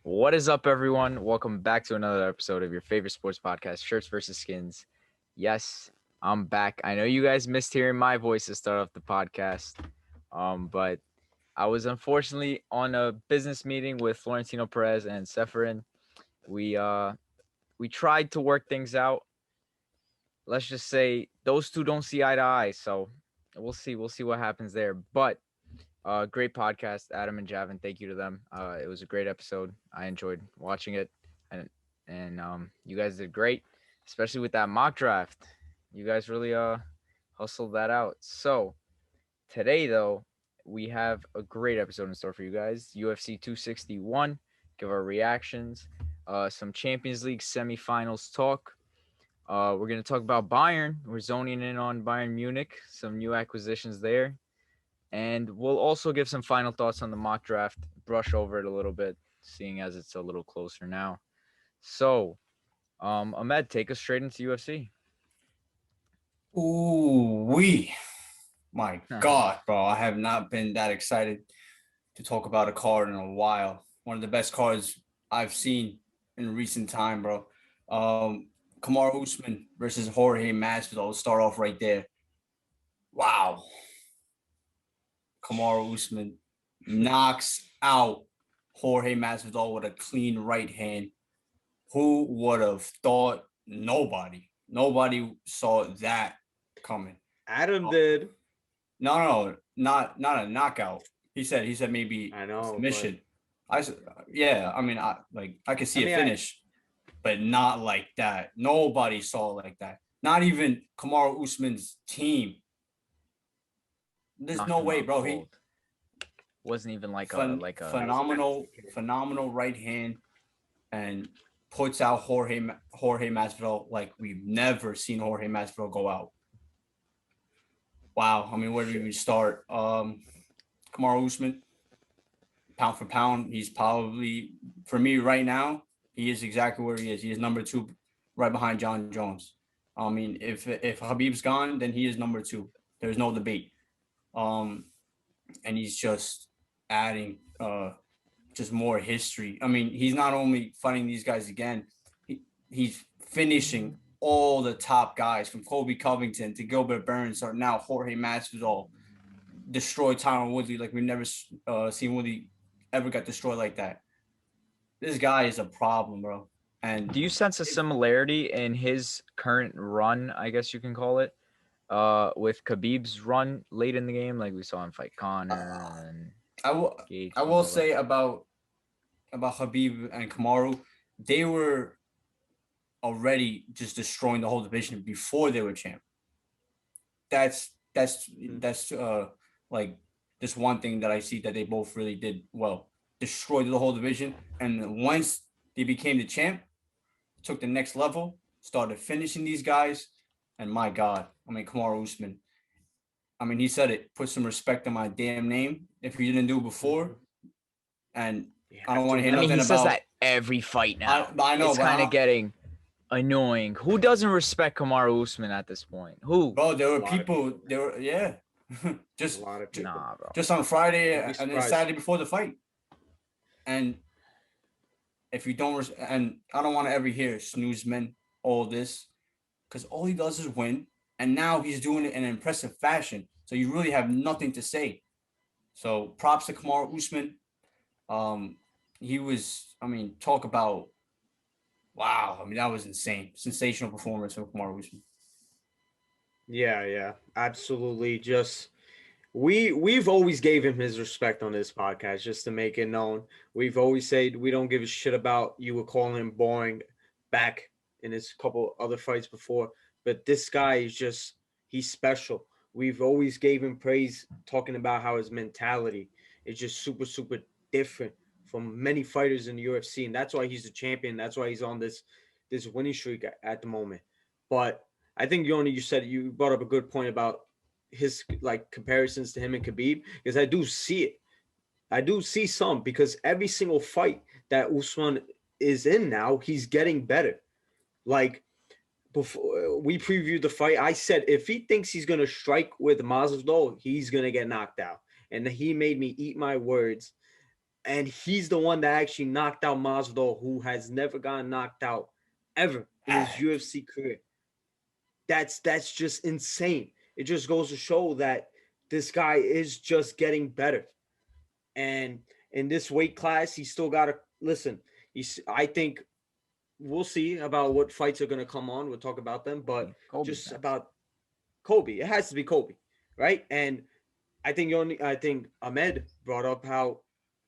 What is up, everyone? Welcome back to another episode of your favorite sports podcast, Shirts versus Skins. Yes, I'm back. I know you guys missed hearing my voice to start off the podcast, but I was unfortunately on a business meeting with Florentino Perez and Seferin. We tried to work things out. Let's just say those two don't see eye to eye, so we'll see. We'll see what happens there. But great podcast, Adam and Javin. Thank you to them. It was a great episode. I enjoyed watching it, and you guys did great, especially with that mock draft. You guys really hustled that out. So today, though, we have a great episode in store for you guys. UFC 261. Give our reactions. Some Champions League semifinals talk. We're gonna talk about Bayern. We're zoning in on Bayern Munich. Some new acquisitions there. And we'll also give some final thoughts on the mock draft, brush over it a little bit, seeing as it's a little closer now. So, Ahmed, take us straight into UFC. My God, bro. I have not been that excited to talk about a card in a while. One of the best cards I've seen in recent time, bro. Kamaru Usman versus Jorge Masvidal. Let's start off right there. Wow. Kamaru Usman knocks out Jorge Masvidal with a clean right hand. Who would have thought? Nobody saw that coming. Adam did. No, not a knockout. He said maybe I know, submission. I mean, I could see a finish, but not like that. Nobody saw it like that. Not even Kamaru Usman's team. There's no way, bro. He wasn't even like a phenomenal right hand, and puts out Jorge Masvidal like we've never seen Jorge Masvidal go out. Wow. I mean, where do we start? Kamaru Usman, pound for pound, he's probably, for me right now, he is exactly where he is. He is number 2 right behind John Jones. I mean, if Khabib's gone, then he is number 2. There's no debate. And he's just adding just more history. I mean, he's not only fighting these guys again, he's finishing all the top guys from Colby Covington to Gilbert Burns or now Jorge Masvidal. Destroyed Tyron Woodley like we've never seen Woodley ever got destroyed like that. This guy is a problem, bro. And do you sense a similarity in his current run, I guess you can call it, with Khabib's run late in the game, like we saw him fight Conor and I will say about Khabib and Kamaru, they were already just destroying the whole division before they were champ. That's like this one thing that I see that they both really did well. Destroyed the whole division, and once they became the champ, took the next level, started finishing these guys, and my God, I mean Kamaru Usman. I mean, he said it. Put some respect on my damn name if you didn't do it before. And I don't want to hear nothing about. He says that every fight now. I know, it's kind of getting annoying. Who doesn't respect Kamaru Usman at this point? Who? Bro, there were people. There were just a lot of people. Nah, bro. Just on Friday and then Saturday before the fight. And if you don't, and I don't want to ever hear snoozman all this, because all he does is win. And now he's doing it in an impressive fashion. So you really have nothing to say. So props to Kamaru Usman. He was, I mean, talk about, wow. I mean, that was insane. Sensational performance from Kamaru Usman. Yeah, absolutely. Just we've always gave him his respect on this podcast, just to make it known. We've always said we don't give a shit about you were calling him boring back in his couple other fights before. But this guy is just, he's special. We've always gave him praise, talking about how his mentality is just super, super different from many fighters in the UFC. And that's why he's the champion. That's why he's on this winning streak at the moment. But I think, Yoni, you brought up a good point about his like comparisons to him and Khabib, because I do see it. I do see some, because every single fight that Usman is in now, he's getting better. Like, before we previewed the fight, I said if he thinks he's gonna strike with Masvidal, he's gonna get knocked out. And he made me eat my words and he's the one that actually knocked out Masvidal, who has never gotten knocked out ever in his UFC career. That's just insane. It just goes to show that this guy is just getting better. And in this weight class, he still got to listen. I think we'll see about what fights are going to come on. We'll talk about them, but Kobe just next. about Kobe. It has to be Kobe, right? And I think Ahmed brought up how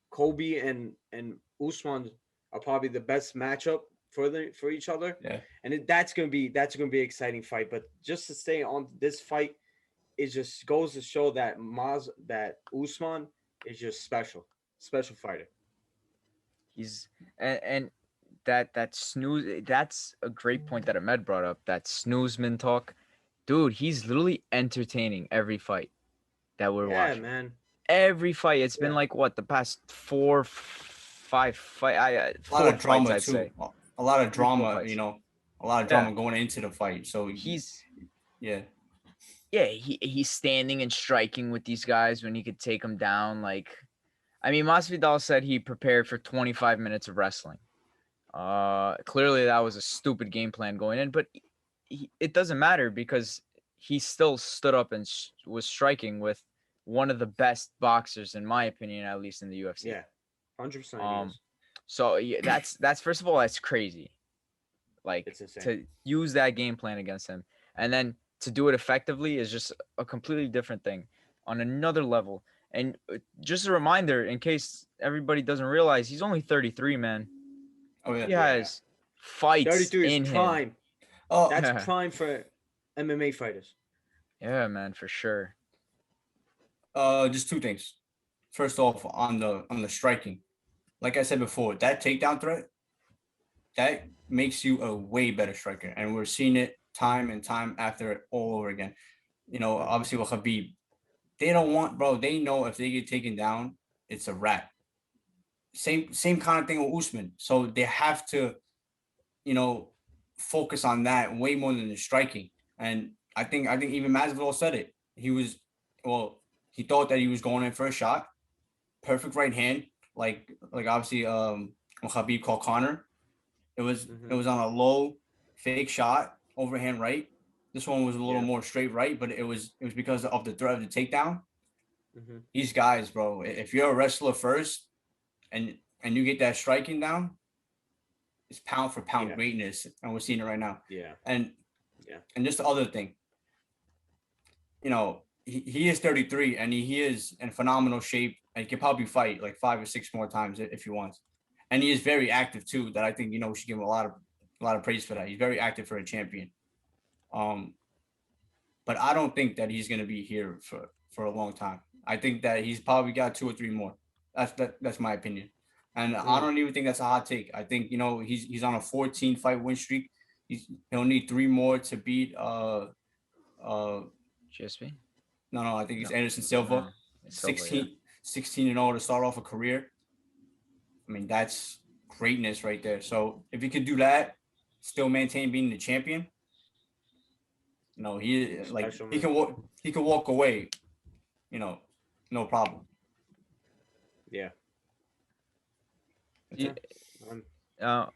Kobe and Usman are probably the best matchup for each other. Yeah. And that's gonna be an exciting fight. But just to stay on this fight, it just goes to show that Usman is just special fighter. He's and that snooze. That's a great point that Ahmed brought up. That snoozeman talk, dude. He's literally entertaining every fight that we're Yeah, watching. man. Every fight. It's been Yeah. like what the past 5 fight. A lot Four of drama fights, I'd too. say. A lot of 3, 4 drama, fights. a lot of Yeah. drama going into the fight. So He's yeah. he's standing and striking with these guys when he could take them down. Like, I mean, Masvidal said he prepared for 25 minutes of wrestling. Clearly that was a stupid game plan going in, but it doesn't matter because he still stood up and was striking with one of the best boxers, in my opinion, at least in the UFC. Yeah. 100%. So yeah, that's first of all, that's crazy. Like, It's insane. to use that game plan against him, and then to do it effectively is just a completely different thing on another level. And just a reminder, in case everybody doesn't realize, he's only 33, man. Oh yeah. He has fights 33 in is him. prime. Oh, That's prime for MMA fighters. Yeah, man, for sure. just two things. First off, on the striking, like I said before, that takedown threat that makes you a way better striker, and we're seeing it time and time after it all over again. Obviously with Khabib, they don't want, bro. They know if they get taken down, it's a wrap. Same kind of thing with Usman. So they have to, you know, focus on that way more than the striking. And I think even Masvidal said it. He thought that he was going in for a shot. Perfect right hand, like obviously when Khabib called Connor, it was on a low fake shot, overhand right. This one was a little more straight right, but it was because of the threat of the takedown. These guys, bro, if you're a wrestler first and you get that striking down, it's pound for pound greatness, and we're seeing it right now. Yeah. And just the other thing, he is 33 and he is in phenomenal shape, and he can probably fight like 5 or 6 more times if he wants. And he is very active too. That I think we should give him a lot of praise for that. He's very active for a champion. But I don't think that he's going to be here for a long time. I think that he's probably got 2 or 3 more. That's my opinion. And I don't even think that's a hot take. I think he's on a 14 fight win streak. He'll need 3 more to beat GSP? No, I think it's Anderson Silva. 16 and 0 to start off a career. I mean, that's greatness right there. So if he could do that, still maintain being the champion, he can walk away, no problem. Yeah. I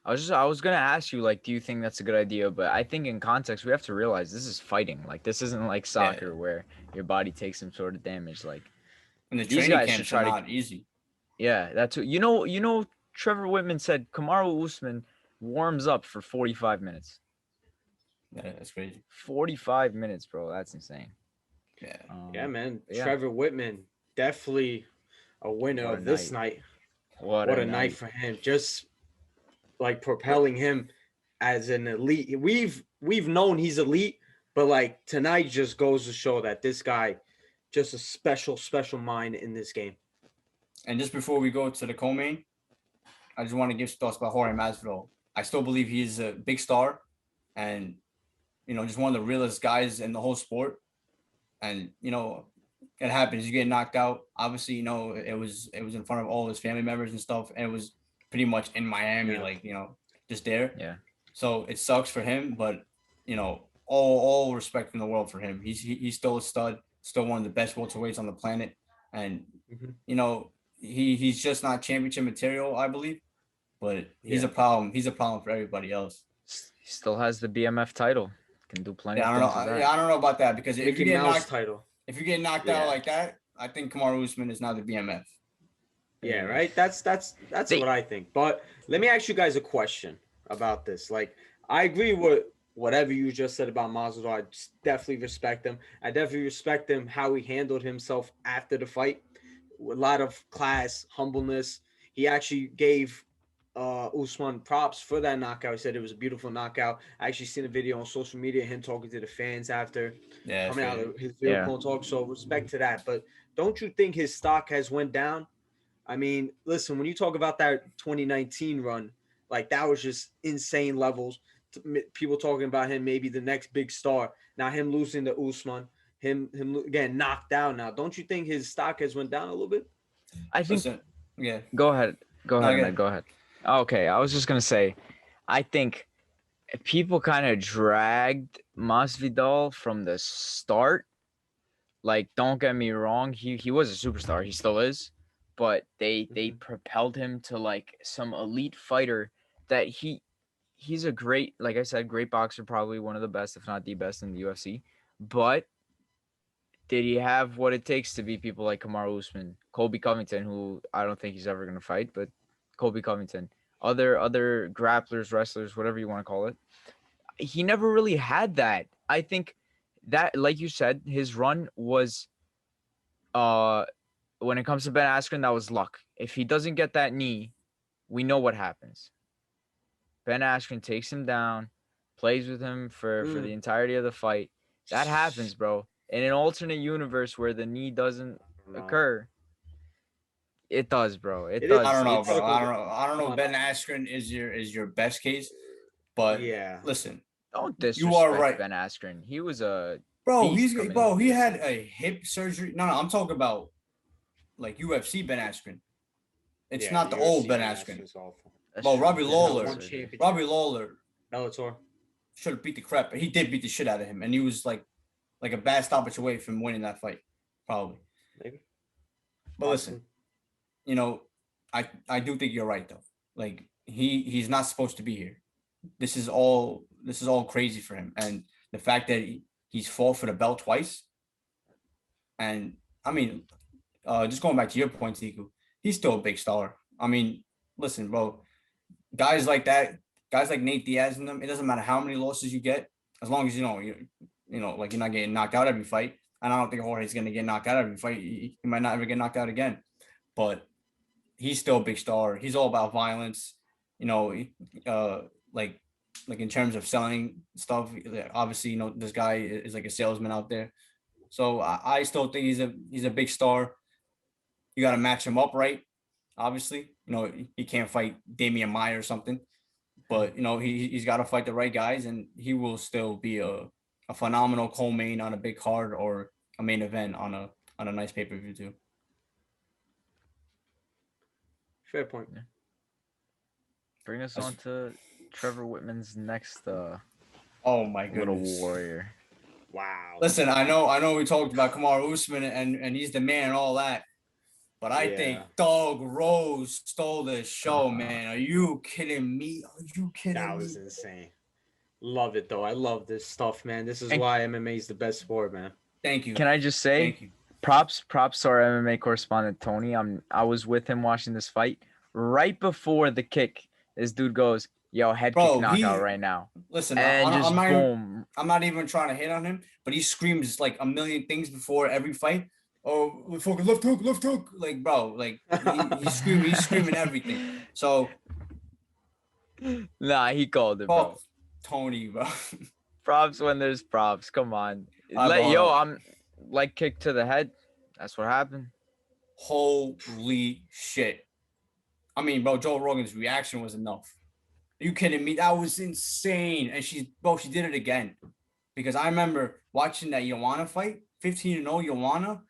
was gonna ask you, like, do you think that's a good idea? But I think in context, we have to realize this is fighting. Like, this isn't like soccer where your body takes some sort of damage. Like, and the these training guys camps should try are not easy. Yeah, that's what, Trevor Whitman said Kamaru Usman warms up for 45 minutes. Yeah, that's crazy. 45 minutes, bro. That's insane. Yeah. Man. Trevor Whitman, definitely a winner of this night. What a night for him. Just like propelling him as an elite. We've known he's elite, but like tonight just goes to show that this guy just a special mind in this game. And just before we go to the co-main, I just want to give thoughts about Jorge Masvidal. I still believe he's a big star, and just one of the realest guys in the whole sport. And it happens. You get knocked out. Obviously, it was in front of all his family members and stuff, and it was pretty much in Miami, just there. Yeah. So it sucks for him, but all respect in the world for him. He's still a stud, still one of the best welterweights on the planet, and he's just not championship material, I believe. But he's a problem. He's a problem for everybody else. He still has the BMF title. Can do plenty Yeah, of I don't things with know. that. Yeah, I don't know about that because Mickey Mouse title. if you get knocked Yeah. out like that, I think Kamaru Usman is now the BMF. Yeah, right. That's what I think. But let me ask you guys a question about this. Like, I agree with whatever you just said about Masvidal. I definitely respect him. I definitely respect him how he handled himself after the fight. A lot of class, humbleness. He actually gave Usman props for that knockout. He said it was a beautiful knockout. I actually seen a video on social media, him talking to the fans after coming out of his vehicle and talk. So respect to that. But don't you think his stock has went down? I mean, listen, when you talk about that 2019 run, like that was just insane levels. People talking about him maybe the next big star. Now him losing to Usman, him again knocked down. Now, don't you think his stock has went down a little bit? I think. Listen, yeah. Go ahead. Go ahead, Okay. Ahmed. Go ahead. Okay, I was just gonna say, I think people kind of dragged Masvidal from the start. Like, don't get me wrong, he was a superstar. He still is, but they propelled him to like some elite fighter that he's a great, like I said, great boxer, probably one of the best, if not the best in the UFC. But did he have what it takes to beat people like Kamaru Usman, Colby Covington, who I don't think he's ever gonna fight, but Colby Covington, other grapplers, wrestlers, whatever you want to call it? He never really had that. I think that, like you said, his run was when it comes to Ben Askren, that was luck. If he doesn't get that knee, we know what happens. Ben Askren takes him down, plays with him for the entirety of the fight. That happens, bro. In an alternate universe where the knee doesn't occur, it does, bro. It does. I don't know, It's, bro. I don't know. Ben Askren is your best case, but listen, don't you are disrespect right. Ben Askren. He was a Bro, beast he had a hip surgery. No, I'm talking about like UFC Ben Askren. It's not the old Ben Askren. Well, Robbie Lawler Bellator should have beat the crap, but he did beat the shit out of him, and he was like a bad stoppage away from winning that fight, probably. Maybe. But listen, you know, I do think you're right though. Like he's not supposed to be here. This is all crazy for him, and the fact that he's fought for the belt twice, and I mean, just going back to your point, Tiku, he's still a big star. I mean, listen, bro, guys like that, guys like Nate Diaz and them, it doesn't matter how many losses you get, as long as you know, like you're not getting knocked out every fight. And I don't think Jorge's gonna get knocked out every fight. He might not ever get knocked out again, but he's still a big star. He's all about violence, you know, like in terms of selling stuff. Obviously, you know, this guy is like a salesman out there. So I still think he's a big star. You got to match him up right. Obviously, you know, he can't fight Damian Maia or something, but you know, he's got to fight the right guys, and he will still be a phenomenal co-main on a big card or a main event on a nice pay-per-view too. Fair point. Yeah. Bring us on to Trevor Whitman's next oh my little goodness. warrior. Wow. Listen, I know we talked about Kamaru Usman and he's the man and all that, but I think Dog Rose stole the show, man. Are you kidding me? That was insane. Love it though. I love this stuff, man. This is why MMA is the best sport, man. Thank you. Can I just say, thank you. Props to our MMA correspondent Tony. I was with him watching this fight. Right before the kick, this dude goes, "Yo, head kick knockout right now." Listen, and boom. I'm not even trying to hit on him, but he screams like a million things before every fight. Oh, fucking left hook. Like, bro, like he's screaming everything. So, nah, he called it, bro. Tony, bro. Props when there's props. Come on. I'm like kick to the head. That's what happened. Holy shit. I mean, bro, Joe Rogan's reaction was enough. Are you kidding me? That was insane. And she did it again. Because I remember watching that Joanna fight, 15-0 Joanna,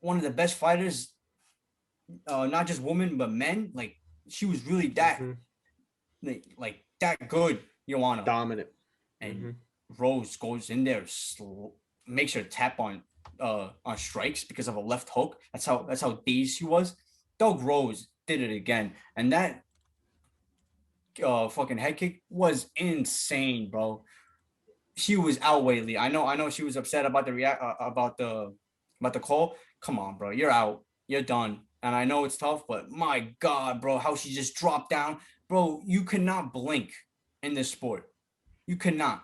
one of the best fighters, not just women, but men. Like, she was really that, like that good, Joanna. Dominant. And Rose goes in there, makes her tap on strikes because of a left hook. That's how dazed she was. Doug Rose did it again, and that fucking head kick was insane, bro. She was out Whaley. I know she was upset about the about the call. Come on, bro. You're out. You're done. And I know it's tough, but my God, bro, how she just dropped down. Bro, you cannot blink in this sport. You cannot.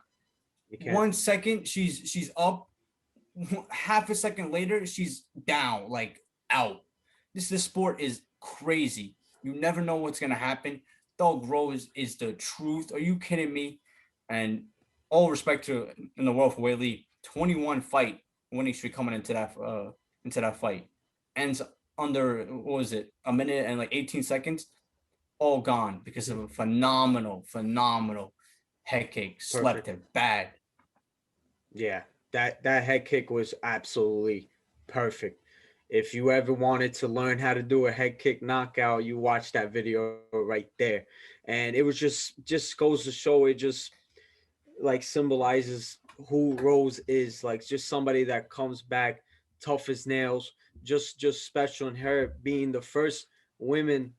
You can't. 1 second, she's up. Half a second later, she's down, like out. This sport is crazy. You never know what's gonna happen. Doug Rose is the truth. Are you kidding me? And all respect to in the world for Whaley, 21 fight winning streak coming into that fight. Ends under what was it, a minute and like 18 seconds, all gone because of a phenomenal head kick. Slept it bad. Yeah, that head kick was absolutely perfect. If you ever wanted to learn how to do a head kick knockout, you watch that video right there. And it was just goes to show, it just like symbolizes who Rose is, like just somebody that comes back tough as nails, just special. And her being the first woman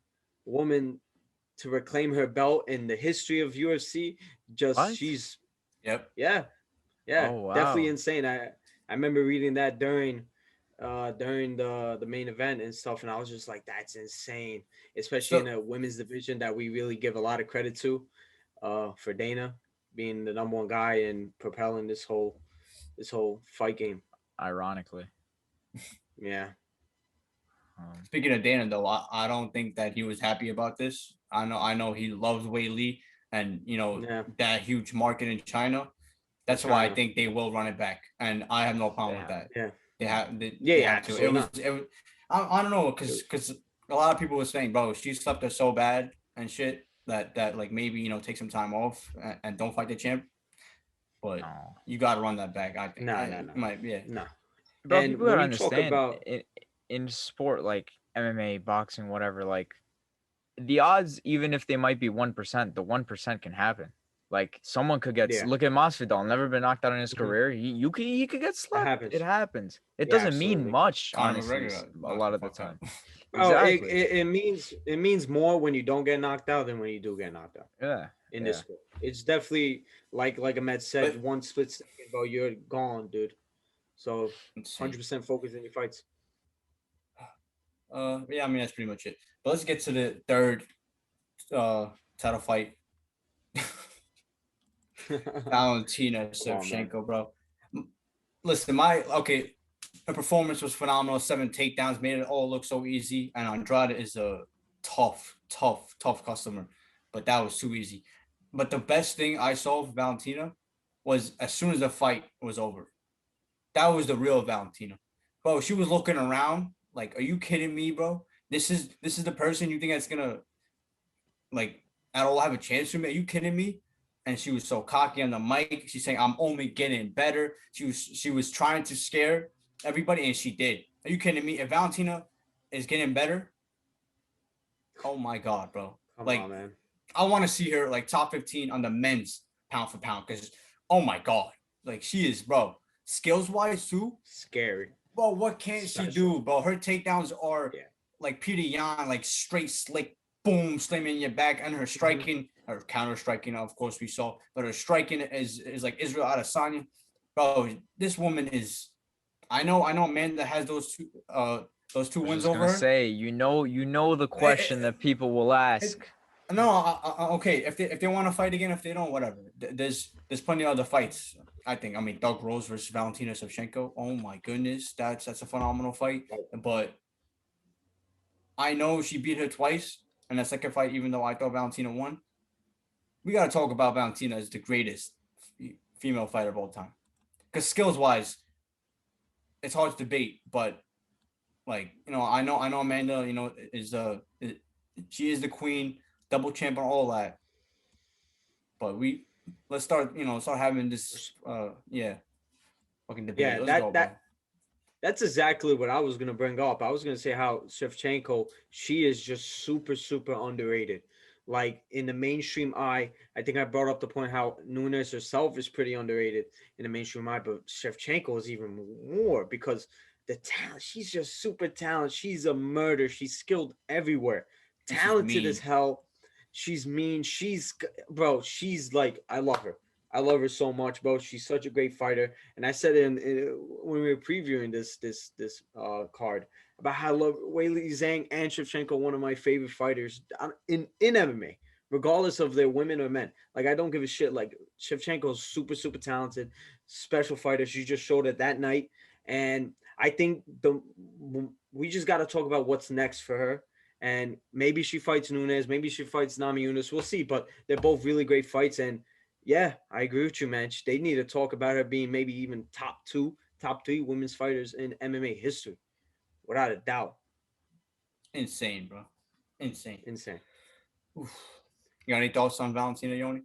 to reclaim her belt in the history of UFC, just What? she's Yep. yeah, Oh definitely wow. insane. I remember reading that during the main event and stuff, and I was just like, that's insane, especially in So a women's division that we really give a lot of credit to, for Dana being the number one guy and propelling this whole fight game. Ironically. Yeah. speaking of Dana, though, I don't think that he was happy about this. I know he loves Wei Lee and Yeah. that huge market in China. That's why I China. think they will run it back, and I have no problem with Damn. that. Yeah. They Yeah, have to. It absolutely was not. it was. I don't know because a lot of people were saying, bro, she slept her so bad and shit that like maybe take some time off and don't fight the champ. But No. you got to run that back. I think. No, no, no. Yeah. No. Bro, And people gotta when you talk understand about in sport like MMA, boxing, whatever, like the odds, even if they might be 1%, the 1% can happen. Like someone could get yeah, look at Masvidal, never been knocked out in his mhm, career. He could get it slept. It happens. happens. It Yeah, doesn't mean absolutely. much, Conor honestly, McGregor a knocked lot the of the fuck out. time. Oh, Exactly. it means more when you don't get knocked out than when you do get knocked out Yeah. in this Yeah. sport. It's definitely like Ahmed said, But one split second, bro, you're gone, dude. So let's see. 100% focus in your fights. Yeah, I mean that's pretty much it. But let's get to the third title fight. Valentina Come on, man. Shevchenko, bro. Listen, her performance was phenomenal. 7 takedowns made it all look so easy. And Andrade is a tough customer, but that was too easy. But the best thing I saw of Valentina was as soon as the fight was over. That was the real Valentina, bro. She was looking around like, "Are you kidding me, bro? This is the person you think that's gonna like at all have a chance to me? Are you kidding me?" And she was so cocky on the mic. She's saying, "I'm only getting better." She was trying to scare everybody, and she did. Are you kidding me? If Valentina is getting better, oh my God, bro! Come on, Like, man. I want to see her like top 15 on the men's pound for pound because, oh my God, like she is, bro. Skills wise too, Scary. bro. What can't she Special. do, bro? Her takedowns are Yeah. like Peter Yan, like straight slick, boom, slamming your back, and her striking or counter striking, of course we saw, but her striking is like Israel Adesanya, bro. This woman is. I know, Amanda has those two I was wins just gonna over her. say, you know the question that people will It, ask. no, okay. If they want to fight again, if they don't, whatever. There's plenty of other fights. I think. I mean, Doug Rose versus Valentina Shevchenko. Oh my goodness, that's a phenomenal fight. But I know she beat her twice in the second fight, even though I thought Valentina won. We gotta talk about Valentina as the greatest female fighter of all time. Because skills wise, it's hard to debate. But like I know Amanda. She is the queen, double champ, and all that. But let's start having this fucking debate. Yeah, Let's go, bro. that's exactly what I was gonna bring up. I was gonna say how Shevchenko, she is just super, super underrated. Like in the mainstream eye, I think I brought up the point how Nunes herself is pretty underrated in the mainstream eye, but Shevchenko is even more because the talent. She's just super talented. She's a murder. She's skilled everywhere. And she's Talented as mean. hell. She's mean. Bro. She's like, I love her. I love her so much, bro. She's such a great fighter. And I said it when we were previewing this card about how I love Weili Zhang and Shevchenko, one of my favorite fighters in MMA, regardless of their women or men. Like I don't give a shit. Like Shevchenko's super talented, special fighter. She just showed it that night, and I think we just got to talk about what's next for her. And maybe she fights Nunes, maybe she fights Nami Yunus. We'll see. But they're both really great fights, and yeah, I agree with you, man. They need to talk about her being maybe even top three women's fighters in MMA history, without a doubt. Insane, bro. Insane. Insane. Oof. You got any thoughts on Valentina Yoni?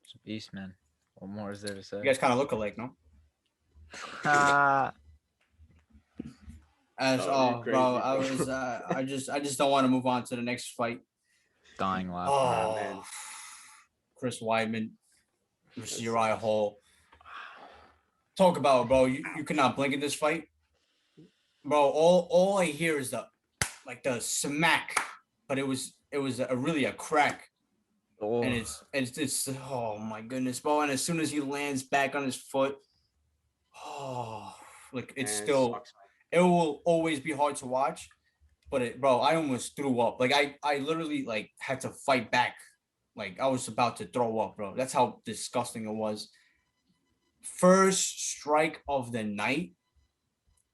It's a beast, man. What more is there to say? You guys kind of look alike, no? Bro, I was I just don't want to move on to the next fight. Dying laughing. Oh man. Chris Weidman versus Uriah Hall. Talk about it, bro. You could not blink in this fight. Bro, all I hear is the smack, but it was really a crack. Oh. And it's oh my goodness, bro. And as soon as he lands back on his foot, it's Man, still sucks, it will always be hard to watch. But bro, I almost threw up. Like I literally had to fight back. Like I was about to throw up, bro. That's how disgusting it was. First strike of the night,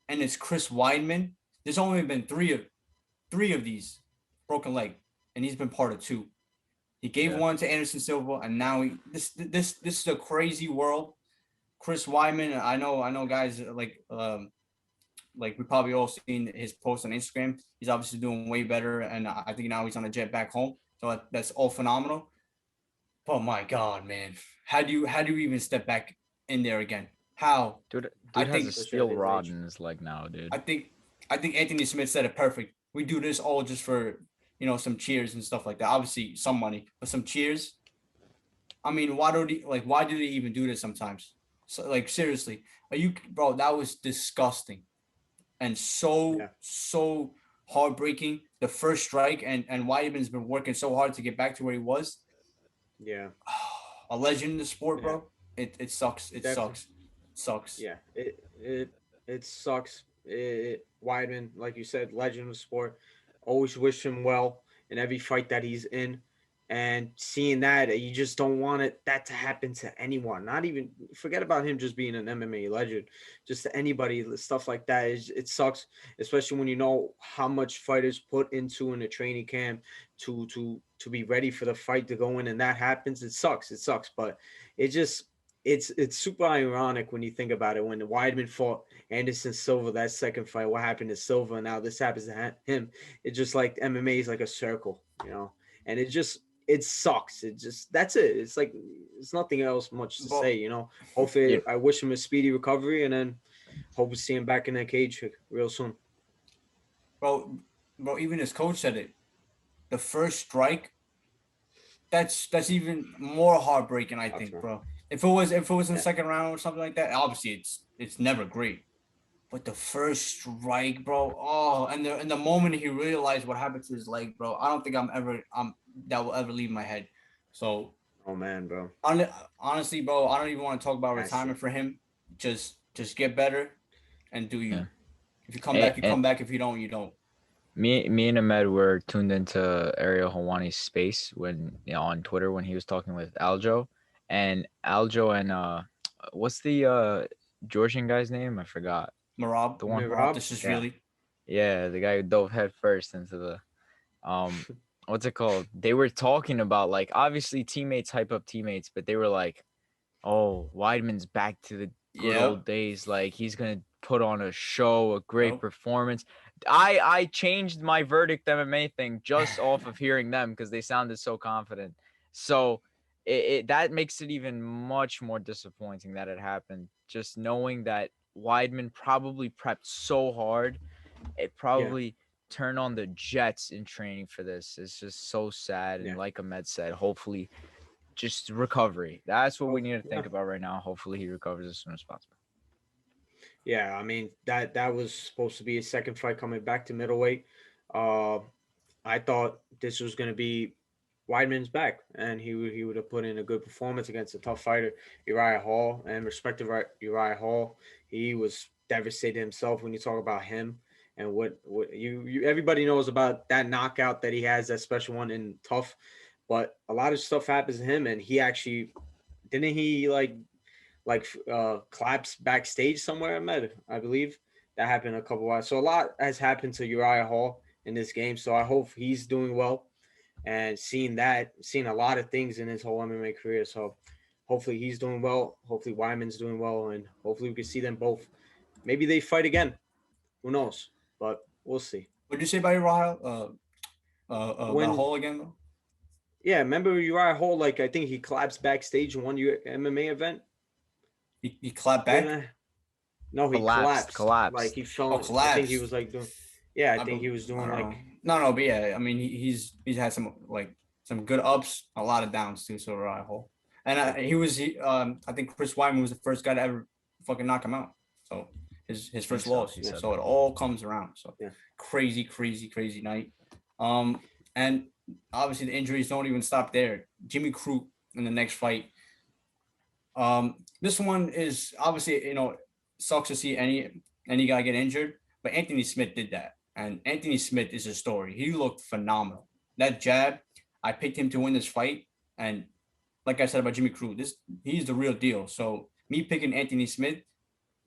and it's Chris Weidman. There's only been three of these broken leg, and he's been part of two. He gave one to Anderson Silva, and now this is a crazy world. Chris Weidman, I know guys like we probably all seen his post on Instagram. He's obviously doing way better, and I think now he's on a jet back home. So that's all phenomenal. But my God, man, how do you even step back in there again? How? Dude I has think- a steel rod in his leg now, dude. I think Anthony Smith said it perfect. We do this all just for some cheers and stuff like that. Obviously, some money, but some cheers. I mean, why do they even do this sometimes? So seriously, bro? That was disgusting, and so heartbreaking. The first strike, and Weidman's been working so hard to get back to where he was. Yeah. A legend in the sport, bro. It sucks. It Definitely. sucks. Yeah. It sucks. Weidman, like you said, legend of sport. Always wish him well in every fight that he's in. And seeing that, you just don't want that to happen to anyone. Not even forget about him just being an MMA legend, just to anybody. Stuff like that it sucks, especially when you know how much fighters put into in a training camp to be ready for the fight to go in, and that happens. It sucks. But it's super ironic when you think about it. When Weidman fought Anderson Silva, that second fight, what happened to Silva? Now this happens to him. It's just like MMA is like a circle, and it sucks. That's it. It's like it's nothing else much to say, Hopefully, I wish him a speedy recovery, and then hope to see him back in that cage real soon. Bro, even his coach said it. The first strike, that's even more heartbreaking, I think, bro. If it was in the second round or something like that, obviously it's never great. But the first strike, bro, and the moment he realized what happened to his leg, bro, I don't think that will ever leave my head. So, oh man, bro. Honestly, bro, I don't even want to talk about retirement for him. Just get better and do you. Yeah. If you come back, you come back. If you don't, you don't. Me and Ahmed were tuned into Ariel Helwani's space when on Twitter when he was talking with Aljo, and what's the Georgian guy's name? I forgot. Marab. The one. Marab. This is really. Yeah, the guy who dove head first into the what's it called? They were talking about obviously teammates hype up teammates, but they were like, oh, Weidman's back to the good old days. Like he's gonna put on a show, a great performance. I changed my verdict MMA thing just off of hearing them because they sounded so confident. So that makes it even much more disappointing that it happened. Just knowing that Weidman probably prepped so hard, it probably turned on the jets in training for this. It's just so sad. And like Ahmed said, hopefully just recovery. That's what we need to think about right now. Hopefully he recovers as soon as possible. Yeah, I mean that was supposed to be his second fight coming back to middleweight. Uh, I thought this was going to be Weidman's back, and he would have put in a good performance against a tough fighter, Uriah Hall, and respect to Uriah Hall. He was devastated himself when you talk about him and what you everybody knows about that knockout that he has, that special one in tough, but a lot of stuff happens to him, and he actually didn't he collapse backstage somewhere. I believe that happened a couple hours. So a lot has happened to Uriah Hall in this game. So I hope he's doing well and seeing a lot of things in his whole MMA career. So hopefully he's doing well. Hopefully Wyman's doing well, and hopefully we can see them both. Maybe they fight again. Who knows? But we'll see. What did you say about Uriah? About When Hall again though? Yeah, remember Uriah Hall? Like I think he collapsed backstage in one MMA event. He clapped Didn't back. I? No, he collapsed. Like Collapsed. he fell. Oh, I think he collapsed. was like doing. Yeah, I I, think he was I doing don't like. know. No, but yeah, I mean he's had some good ups, a lot of downs too. So Uriah Hall, and I think Chris Weidman was the first guy to ever fucking knock him out. So his first loss. He said So that. it all comes around. So Yeah. crazy night. And obviously the injuries don't even stop there. Jimmy Crute in the next fight. This one is obviously, sucks to see any guy get injured, but Anthony Smith did that. And Anthony Smith is a story. He looked phenomenal. That jab, I picked him to win this fight. And like I said about Jimmy Crute, he's the real deal. So me picking Anthony Smith,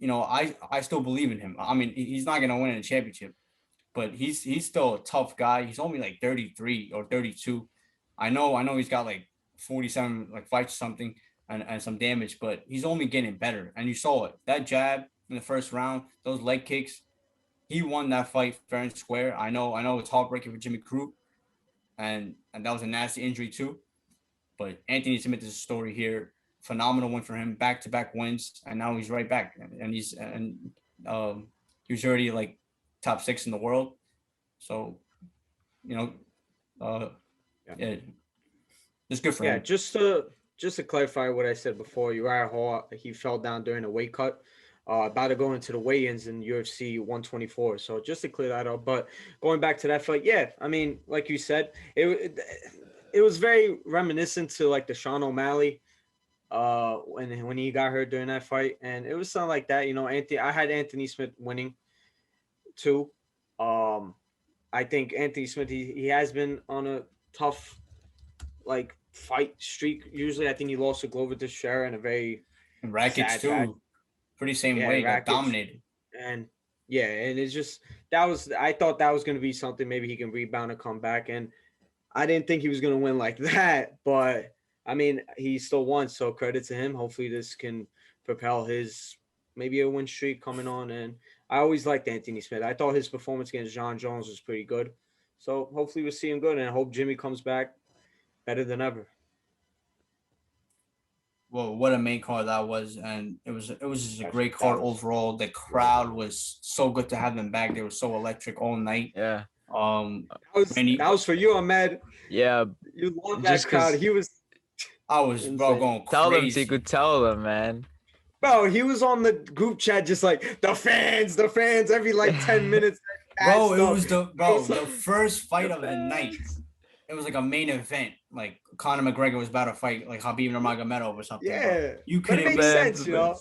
I still believe in him. I mean, he's not gonna win a championship, but he's still a tough guy. He's only like 33 or 32. I know he's got like 47 like fights or something and some damage, but he's only getting better. And you saw it. That jab in the first round, those leg kicks, he won that fight fair and square. I know it's heartbreaking for Jimmy Crute, and that was a nasty injury too. But Anthony Smith is a story here. Phenomenal win for him, back-to-back wins, and now he's right back. And he was already like top 6 in the world. So, you know, yeah, it's good for Yeah, him. just to clarify what I said before, Uriah Hall, he fell down during a weight cut. About to go into the weigh-ins in UFC 124. So just to clear that up. But going back to that fight, yeah, I mean, like you said, it was very reminiscent to like the Sean O'Malley when he got hurt during that fight, and it was something like that. I had Anthony Smith winning too. I think Anthony Smith, he has been on a tough like fight streak. Usually, I think he lost to Glover Teixeira in a very And Rakic too, sad pretty same Yeah, way, got Rakic. dominated. and it's just I thought that was going to be something. Maybe he can rebound and come back, and I didn't think he was going to win like that. But I mean, he still won, so credit to him. Hopefully, this can propel his maybe a win streak coming on. And I always liked Anthony Smith. I thought his performance against John Jones was pretty good. So hopefully, we'll see him good, and I hope Jimmy comes back better than ever. Well, what a main card that was, and it was just a That's- great that card was- overall. The crowd was so good to have them back. They were so electric all night. Yeah. That was for you, Ahmed. Yeah. You love that Just 'cause- crowd. He was I was Insane. going Tell them so crazy. you could tell them, man. Bro, he was on the group chat just like the fans every like 10 minutes. Bro, it stuff. was the like- first fight of the night. It was like a main event. Like Conor McGregor was about to fight like Khabib Nurmagomedov or something. Bro. Yeah. You But it couldn't. makes sense, you know.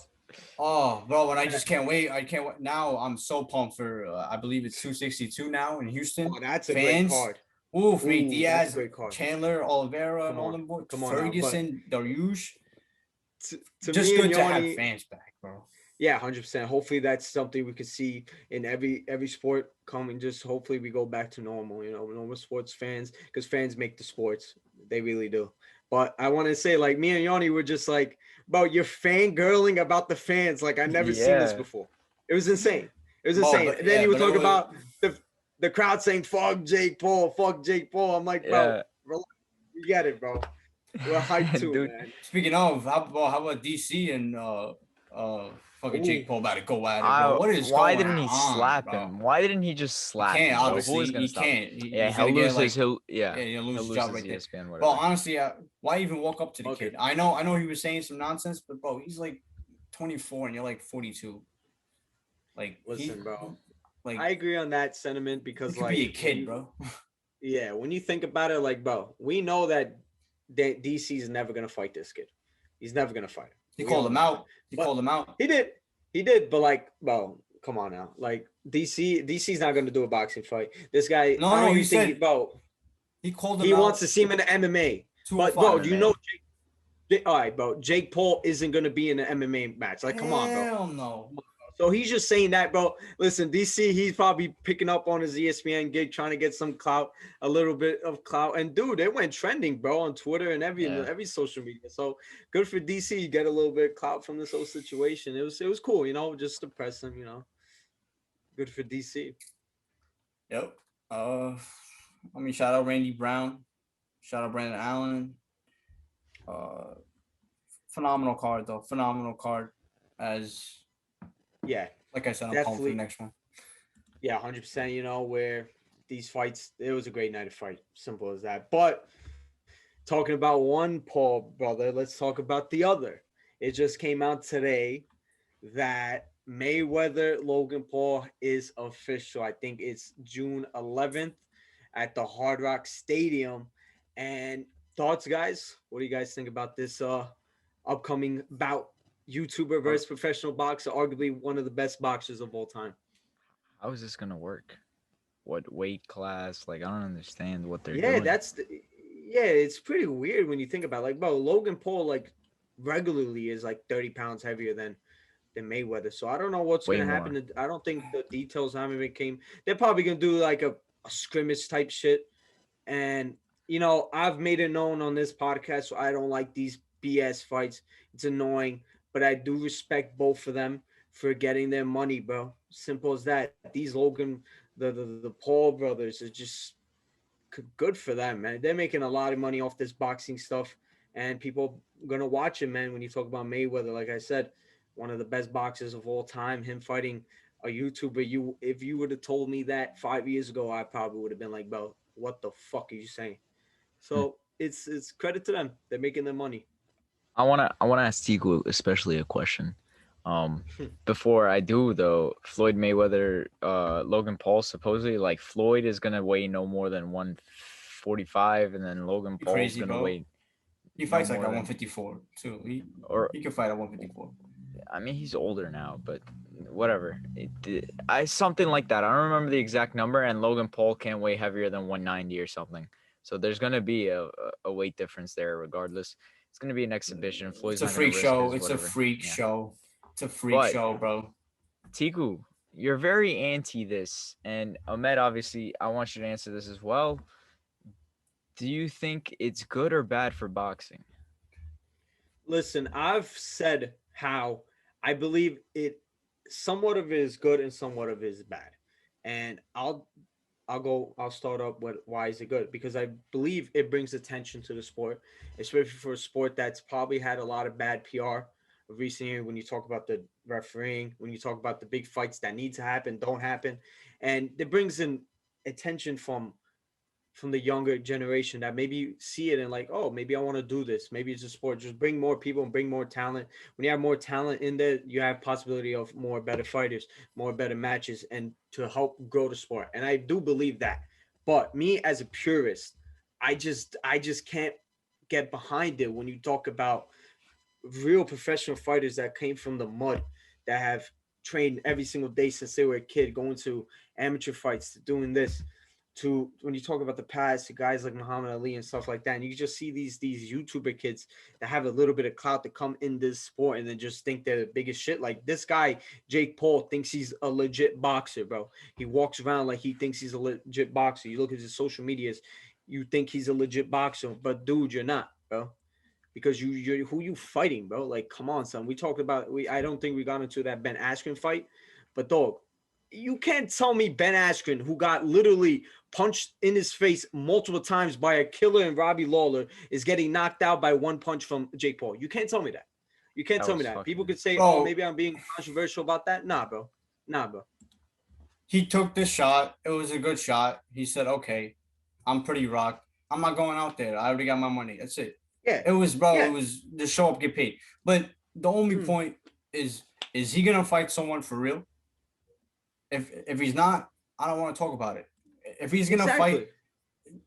Oh, bro, and I just can't wait. I can't wait. Now I'm so pumped for. I believe it's 262 now in Houston. Oh, that's a Fans. great card. Oof, Ooh, Nate that's a Diaz, great card. Chandler, Oliveira, and Come all on. them boys. Come on now, Ferguson, Dariush. To Just me good and to have Yanni, fans back, bro. yeah, 100%. Hopefully that's something we could see in every sport coming. Just hopefully we go back to normal, normal sports fans, because fans make the sports. They really do. But I want to say, like, me and Yanni were just like, bro, you're fangirling about the fans. Like, I never seen this Yeah. before. It was insane. It was Oh, insane. but- And then yeah, he would but it talk was- about the crowd saying, fuck Jake Paul, fuck Jake Paul. I'm like, Yeah. bro, you get it, bro. We're hyped too, Dude. man. Speaking of, how about DC and fucking Jake Ooh. Paul about to go at it, bro? What is Why going didn't he on, slap bro? him? Why didn't he just slap He him? can't, bro? Who obviously. was gonna He stop can't. him? He's Yeah, gonna he'll get, lose like, his. He'll lose his job right there. ESPN, Bro, whatever. honestly, why even walk up to the Okay. kid? I know he was saying some nonsense, but bro, he's like 24 and you're like 42. Like Listen, bro. like I agree on that sentiment he because, could be a like, kid, bro. yeah, when you think about it, like, bro, we know that DC is never gonna fight this kid. He's never gonna fight him. He We called all him know that. out. He But called him out. he did. But like, bro, come on now. Like DC's not gonna do a boxing fight. This guy, I No, don't he even think, said bro. he called him He wants out. to see him in the MMA. But bro, 205. do you know all right, bro. Jake Paul isn't gonna be in an MMA match. Like, come on, bro. Hell no. So he's just saying that, bro. Listen, DC, he's probably picking up on his ESPN gig, trying to get some clout, a little bit of clout. And dude, it went trending, bro, on Twitter and every social media. So good for DC. Get a little bit of clout from this whole situation. It was cool, just to press him, Good for DC. Yep. Shout out Randy Brown. Shout out Brandon Allen. Phenomenal card though. Phenomenal card. As like I said, I'm pumped for the next one. Yeah, 100%. Where these fights, it was a great night of fight. Simple as that. But talking about one Paul brother, let's talk about the other. It just came out today that Mayweather Logan Paul is official. I think it's June 11th at the Hard Rock Stadium. And thoughts, guys? What do you guys think about this upcoming bout? YouTuber versus professional boxer, arguably one of the best boxers of all time. How is this gonna work? What weight class? Like, I don't understand what they're Yeah, doing. it's pretty weird when you think about it. Like, bro, Logan Paul like regularly is like 30 pounds heavier than Mayweather. So I don't know what's Way gonna more. happen. I don't think the details haven't been came. They're probably gonna do like a scrimmage type shit. And I've made it known on this podcast, so I don't like these BS fights. It's annoying, but I do respect both of them for getting their money, bro. Simple as that. These Logan, the Paul brothers are just good for them, man. They're making a lot of money off this boxing stuff, and people are gonna watch it, man. When you talk about Mayweather, like I said, one of the best boxers of all time, him fighting a YouTuber. If you would have told me that 5 years ago, I probably would have been like, bro, what the fuck are you saying? So it's credit to them. They're making their money. I wanna ask Tigu especially a question. Before I do though, Floyd Mayweather, Logan Paul, supposedly like Floyd is gonna weigh no more than 145, and then Logan Paul is gonna weigh. He fights like at 154 too. He can fight at 154. I mean, he's older now, but whatever. Something like that. I don't remember the exact number, and Logan Paul can't weigh heavier than 190 or something. So there's gonna be a weight difference there, regardless. It's gonna be an exhibition. Floyd's it's a freak show. It's a freak show. It's a freak show, bro. Tiku, you're very anti this, and Ahmed, obviously, I want you to answer this as well. Do you think it's good or bad for boxing? Listen, I've said how I believe it. Somewhat of it is good and somewhat of it is bad, and I'll start up with why is it good, because I believe it brings attention to the sport, especially for a sport that's probably had a lot of bad PR recently. When you talk about the refereeing, when you talk about the big fights that need to happen, don't happen, and it brings in attention from the younger generation that maybe see it and like, oh, maybe I want to do this. Maybe it's a sport. Just bring more people and bring more talent. When you have more talent in there, you have possibility of more better fighters, more better matches, and to help grow the sport. And I do believe that. But me as a purist, I just can't get behind it when you talk about real professional fighters that came from the mud, that have trained every single day since they were a kid, going to amateur fights, doing this, to when you talk about the past, to guys like Muhammad Ali and stuff like that, and you just see these YouTuber kids that have a little bit of clout to come in this sport and then just think they're the biggest shit. Like this guy, Jake Paul, thinks he's a legit boxer, bro. He walks around like he thinks he's a legit boxer. You look at his social medias, you think he's a legit boxer, but dude, you're not, bro. Because you're who you fighting, bro? Like, come on, son. I don't think we got into that Ben Askren fight, but dog, you can't tell me Ben Askren, who got literally punched in his face multiple times by a killer and Robbie Lawler, is getting knocked out by one punch from Jake Paul. You can't tell me that. You can't tell me that. People could say, oh, maybe I'm being controversial about that. Nah, bro. He took the shot. It was a good shot. He said, okay, I'm pretty rocked. I'm not going out there. I already got my money. That's it. Yeah. It was, bro, it was the show up, get paid. But the only point is he going to fight someone for real? If he's not, I don't want to talk about it. If he's gonna fight,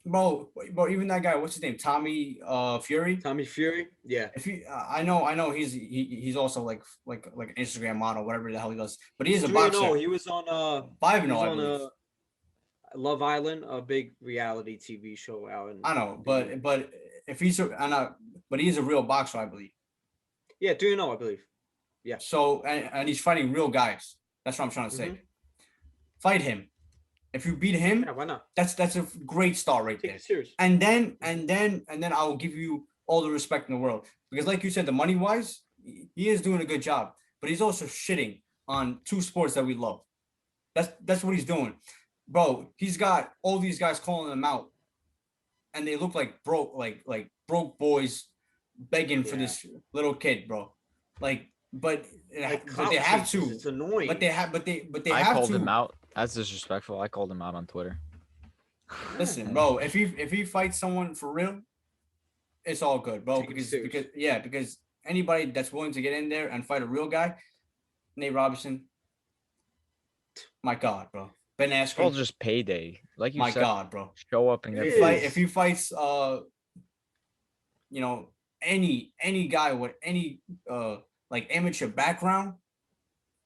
bro, even that guy, what's his name, Tommy Fury. Tommy Fury, yeah. If he, I know he's also like an Instagram model, whatever the hell he does. But he is a boxer. No, he was on 5-0, I believe. Love Island, a big reality TV show out in. I know, but if he's but he's a real boxer, I believe. Yeah, 3-0, I believe. Yeah. So and he's fighting real guys. That's what I'm trying to say. Fight him. If you beat him, yeah, why not? That's a great start right there. And then I will give you all the respect in the world, because like you said, the money wise, he is doing a good job, but he's also shitting on 2 sports that we love. That's what he's doing, bro. He's got all these guys calling him out, and they look like broke boys begging for this little kid, bro. But they have to. It's annoying. But they have I called him out. That's disrespectful. I called him out on Twitter. Listen, bro, if he fights someone for real, it's all good, bro. Because anybody that's willing to get in there and fight a real guy, Nate Robinson, my God, bro. Ben Askren. It's all just payday. Like you said, God, bro. Show up and get if he fights any guy with any like amateur background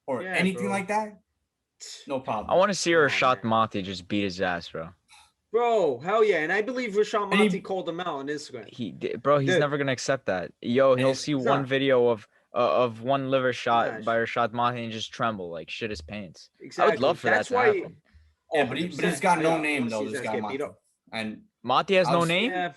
or anything like that, no problem. I want to see Rashad Mati just beat his ass, bro. Bro, hell yeah. And I believe Rashad Mati called him out on Instagram. He's never gonna accept that. He'll see one video of one liver shot by Rashad Mati and just tremble like shit his pants. Exactly. I would love for that to happen. Yeah, but he's got no name though. This guy Mati. And Mati has no name. Yeah.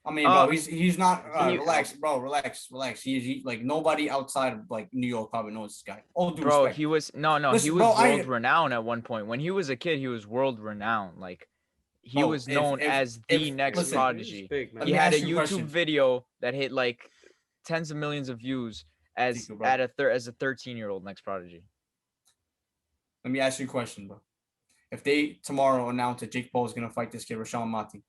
I mean, bro, he's not. Relax, bro. Relax. He's like nobody outside of like New York probably knows this guy. All due respect. He was Listen, he was world renowned at one point. When he was a kid, he was world renowned. Like he was known as the next prodigy. He had a YouTube video that hit like tens of millions of views as a 13-year-old next prodigy. Let me ask you a question, bro. If they tomorrow announce that Jake Paul is gonna fight this kid, Rashad Mati,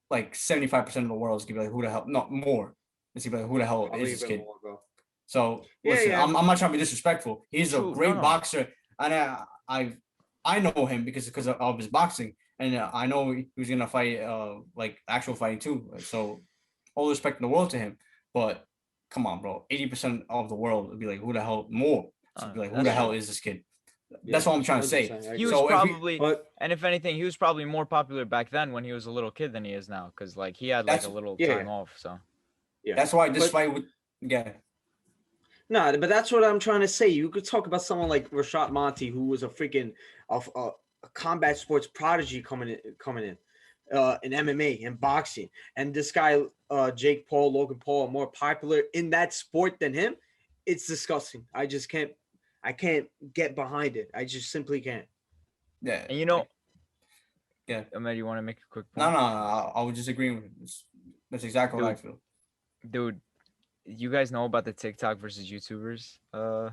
like 75% of the world is gonna be like, who the hell? Not more. It's gonna be like, who the hell is this kid? More, so listen, I'm not trying to be disrespectful. He's a great boxer, and I know him because of his boxing, and I know he was gonna fight like actual fighting too. So all respect in the world to him. But come on, bro, 80% of the world would be like, who the hell more? So be like, who the hell is this kid? That's what I'm trying to say. He was probably, and if anything, he was probably more popular back then when he was a little kid than he is now, because like he had like a little time off. So that's why this fight would No, but that's what I'm trying to say. You could talk about someone like Rashad Mati, who was a freaking a combat sports prodigy coming in MMA and boxing, and this guy Jake Paul, Logan Paul, are more popular in that sport than him. It's disgusting. I can't get behind it. I just simply can't. Yeah. And Ahmed, you want to make a quick point? No. I would just agree with him. That's exactly what I feel. Dude, you guys know about the TikTok versus YouTubers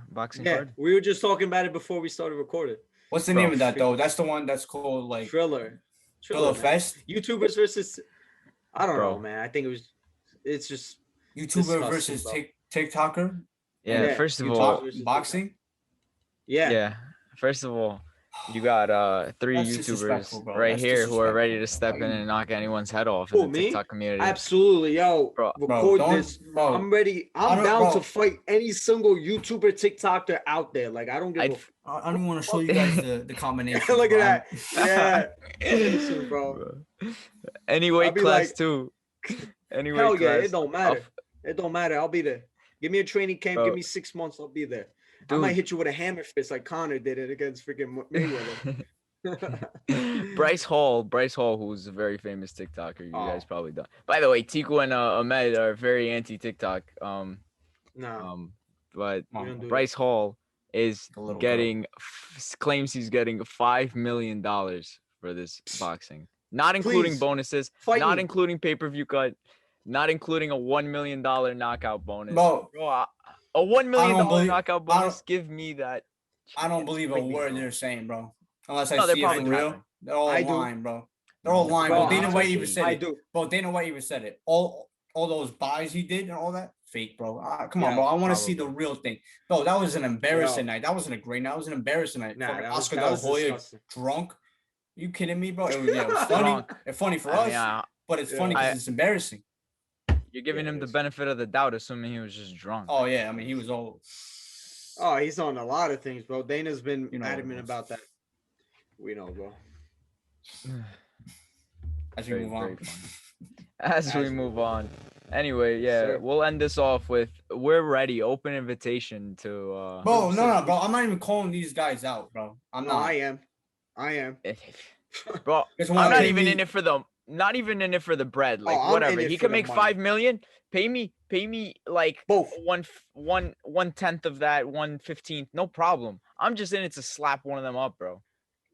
boxing card? We were just talking about it before we started recording. What's the name of that though? That's the one that's called like Thriller Fest. YouTubers versus I don't know, man. I think it's just YouTuber versus TikToker. Yeah, first of all, boxing. Yeah. First of all, you got 3 YouTubers right here who are ready to step in and knock anyone's head off in the TikTok community. Absolutely, yo. Record this. Bro. I'm ready. I'm down to fight any single YouTuber, TikToker out there. Like I don't give I don't want to show you guys the combination. Look at that. Yeah. Bro. Any weight class too. Any weight class. It don't matter. It don't matter. I'll be there. Give me a training camp. Give me 6 months. I'll be there. Dude. I might hit you with a hammer fist like Connor did it against freaking Mayweather. Bryce Hall, who's a very famous TikToker. You guys probably don't. By the way, Tiku and Ahmed are very anti-TikTok. But Bryce Hall is claims he's getting $5 million for this boxing, not including bonuses, not including pay-per-view cut, not including a $1 million knockout bonus. Bro, a $1 million knockout bonus. Give me that. I don't believe a word they're saying, bro. Unless I see it for real. They're all lying, bro. They're all lying. Bro, Dana White even said it. Bro, Dana White even said it. All those buys he did and all that. fake, bro. Come on, bro. I want to see the real thing. Bro, that was an embarrassing night. That wasn't a great night. That was an embarrassing night. Nah, Fucking that Oscar was De La Hoya disgusting. drunk. You kidding me, bro? It was funny. Drunk. It's funny for I mean, us, but it's funny because it's embarrassing. You're giving Yeah, him it the is. benefit of the doubt, assuming he was just drunk. Oh yeah, I mean he was all. Oh, he's on a lot of things, bro. Dana's been You know what it adamant was. about that. We know, bro. As we Very, move on. very funny. As we move on. Anyway, yeah, Sir. we'll end this off with we're ready. Open invitation to Bro, no, bro. I'm not even calling these guys out, bro. I'm No, not. I am. Bro, Just I'm wanna not pay even me- in it for the not even in it for the bread. Like I'm whatever. in it He for can the make money. 5 million. Pay me like Both. 1/10 of that, 1/15. No problem. I'm just in it to slap one of them up, bro.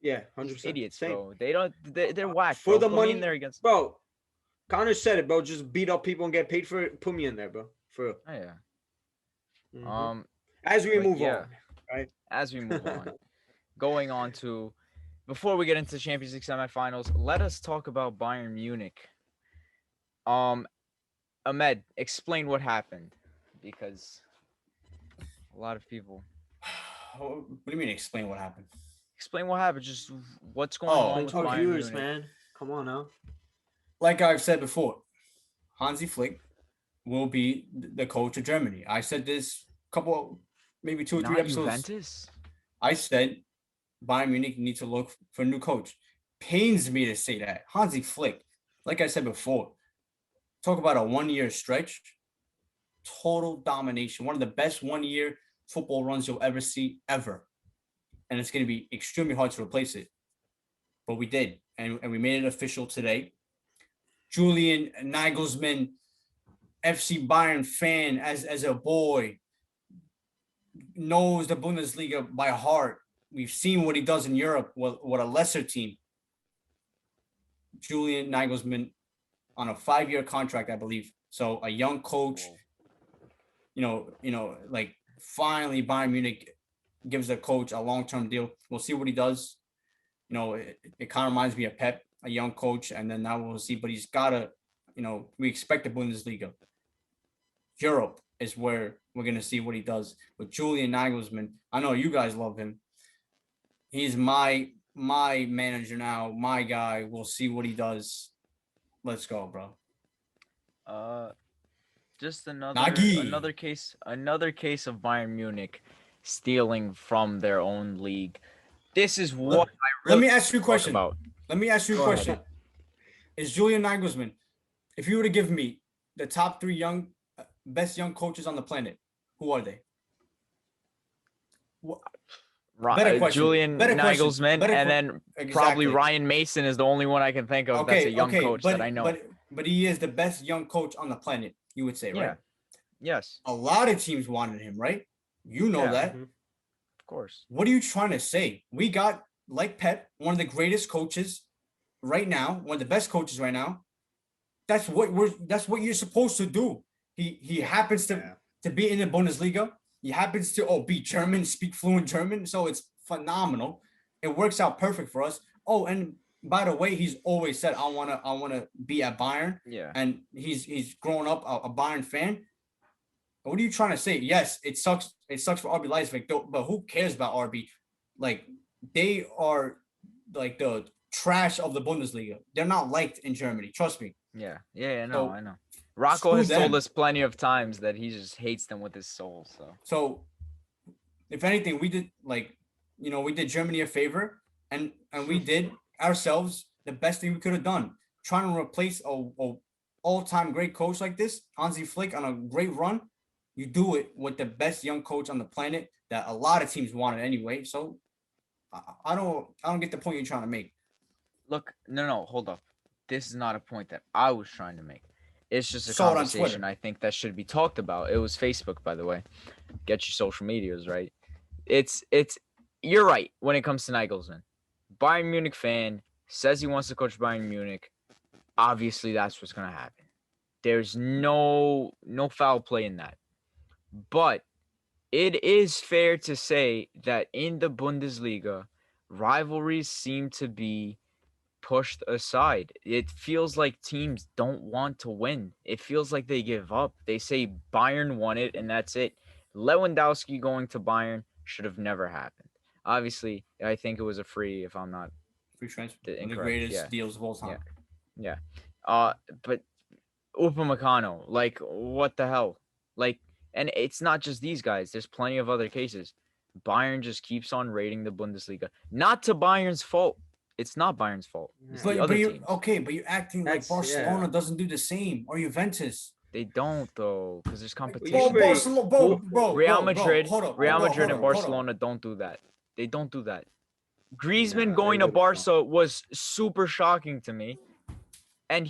Yeah, These 100%. idiots, Same. bro. They're whack. For bro. the Put me in money, there against. bro. Connor said it, bro. Just beat up people and get paid for it. Put me in there, bro. For real. Oh, yeah. Mhm. As we but move yeah. on, right? As we move on, going on to before we get into Champions League semifinals, let us talk about Bayern Munich. Ahmed, explain what happened, because a lot of people What do you mean? Explain what happened? explain what happened. Just what's going Oh, on with To Bayern viewers, Munich. man. Come on now. Like I've said before, Hansi Flick will be the coach of Germany. I said this maybe 2 or 3 Not episodes. Juventus. I said Bayern Munich need to look for a new coach. Pains me to say that. Hansi Flick, like I said before, talk about a 1-year stretch, total domination. One of the best 1-year football runs you'll ever see, ever. And it's going to be extremely hard to replace it. But we did, and we made it official today. Julian Nagelsmann, FC Bayern fan as a boy, knows the Bundesliga by heart. We've seen what he does in Europe with a lesser team. Julian Nagelsmann on a 5-year contract, I believe. So a young coach, like finally Bayern Munich gives the coach a long-term deal. We'll see what he does. It kind of reminds me of Pep, a young coach, and then now we'll see. But he's got to, we expect the Bundesliga. Europe is where we're going to see what he does. But Julian Nagelsmann, I know you guys love him. He's my manager now, my guy. We'll see what he does. Let's go, bro. Just Nagy. another case of Bayern Munich stealing from their own league. This is what Let me ask you a question. about. Let me ask you a question. Is Julian Nagelsmann, if you were to give me the top 3 best young coaches on the planet, who are they? Julian Nagelsmann, and then probably Ryan Mason is the only one I can think of that's a young coach that I know. But he is the best young coach on the planet, you would say, right? Yes. A lot of teams wanted him, right? You know that. Mm-hmm. Of course. What are you trying to say? We got, like Pep, one of the greatest coaches right now, one of the best coaches right now. That's what you're supposed to do. He happens to be in the Bundesliga. He happens to be German, speak fluent German, so it's phenomenal. It works out perfect for us. Oh, and by the way, he's always said, I wanna be at Bayern. Yeah. And he's grown up a Bayern fan. What are you trying to say? Yes, it sucks. It sucks for RB Leipzig, but who cares about RB? Like, they are like the trash of the Bundesliga. They're not liked in Germany. Trust me. Yeah. I know. Rocco has told us plenty of times that he just hates them with his soul. So if anything, we did we did Germany a favor, and we did ourselves the best thing we could have done. Trying to replace a all-time great coach like this, Hansi Flick, on a great run. You do it with the best young coach on the planet that a lot of teams wanted anyway. So I don't get the point you're trying to make. Look, no, hold up. This is not a point that I was trying to make. It's just a conversation I think that should be talked about. It was Facebook, by the way. Get your social medias right. It's you're right when it comes to Nagelsmann. Bayern Munich fan says he wants to coach Bayern Munich. Obviously, that's what's gonna happen. There's no foul play in that. But it is fair to say that in the Bundesliga, rivalries seem to be pushed aside. It feels like teams don't want to win. It feels like they give up. They say Bayern won it and that's it. Lewandowski going to Bayern should have never happened. Obviously, I think it was a free, if I'm not Free transfer, one of the incorrect. greatest Yeah, deals of all time. yeah. But Upamecano, like, what the hell? Like, and it's not just these guys. There's plenty of other cases. Bayern just keeps on raiding the Bundesliga. Not to Bayern's fault. It's not Bayern's fault. It's the other you're teams. okay, but you're acting like Barcelona doesn't do the same, or Juventus. They don't though, because there's competition. Real Madrid, and Barcelona don't do that. They don't do that. Griezmann going to Barca was super shocking to me. And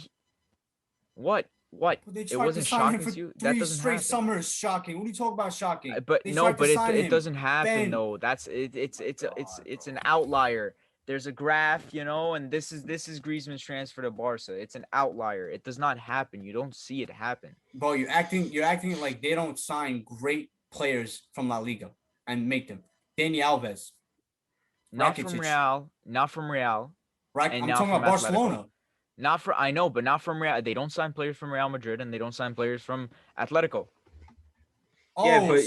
what? It wasn't shocking to you? That doesn't happen. Summers shocking. What are you talking about shocking? But it doesn't happen though. That's it's an outlier. There's a graph, and this is Griezmann's transfer to Barca. It's an outlier. It does not happen. You don't see it happen. Bro, you're acting like they don't sign great players from La Liga and make them. Dani Alves. Not from Real. Right. I'm talking about Barcelona. But not from Real. They don't sign players from Real Madrid and they don't sign players from Atletico. Oh, yeah, but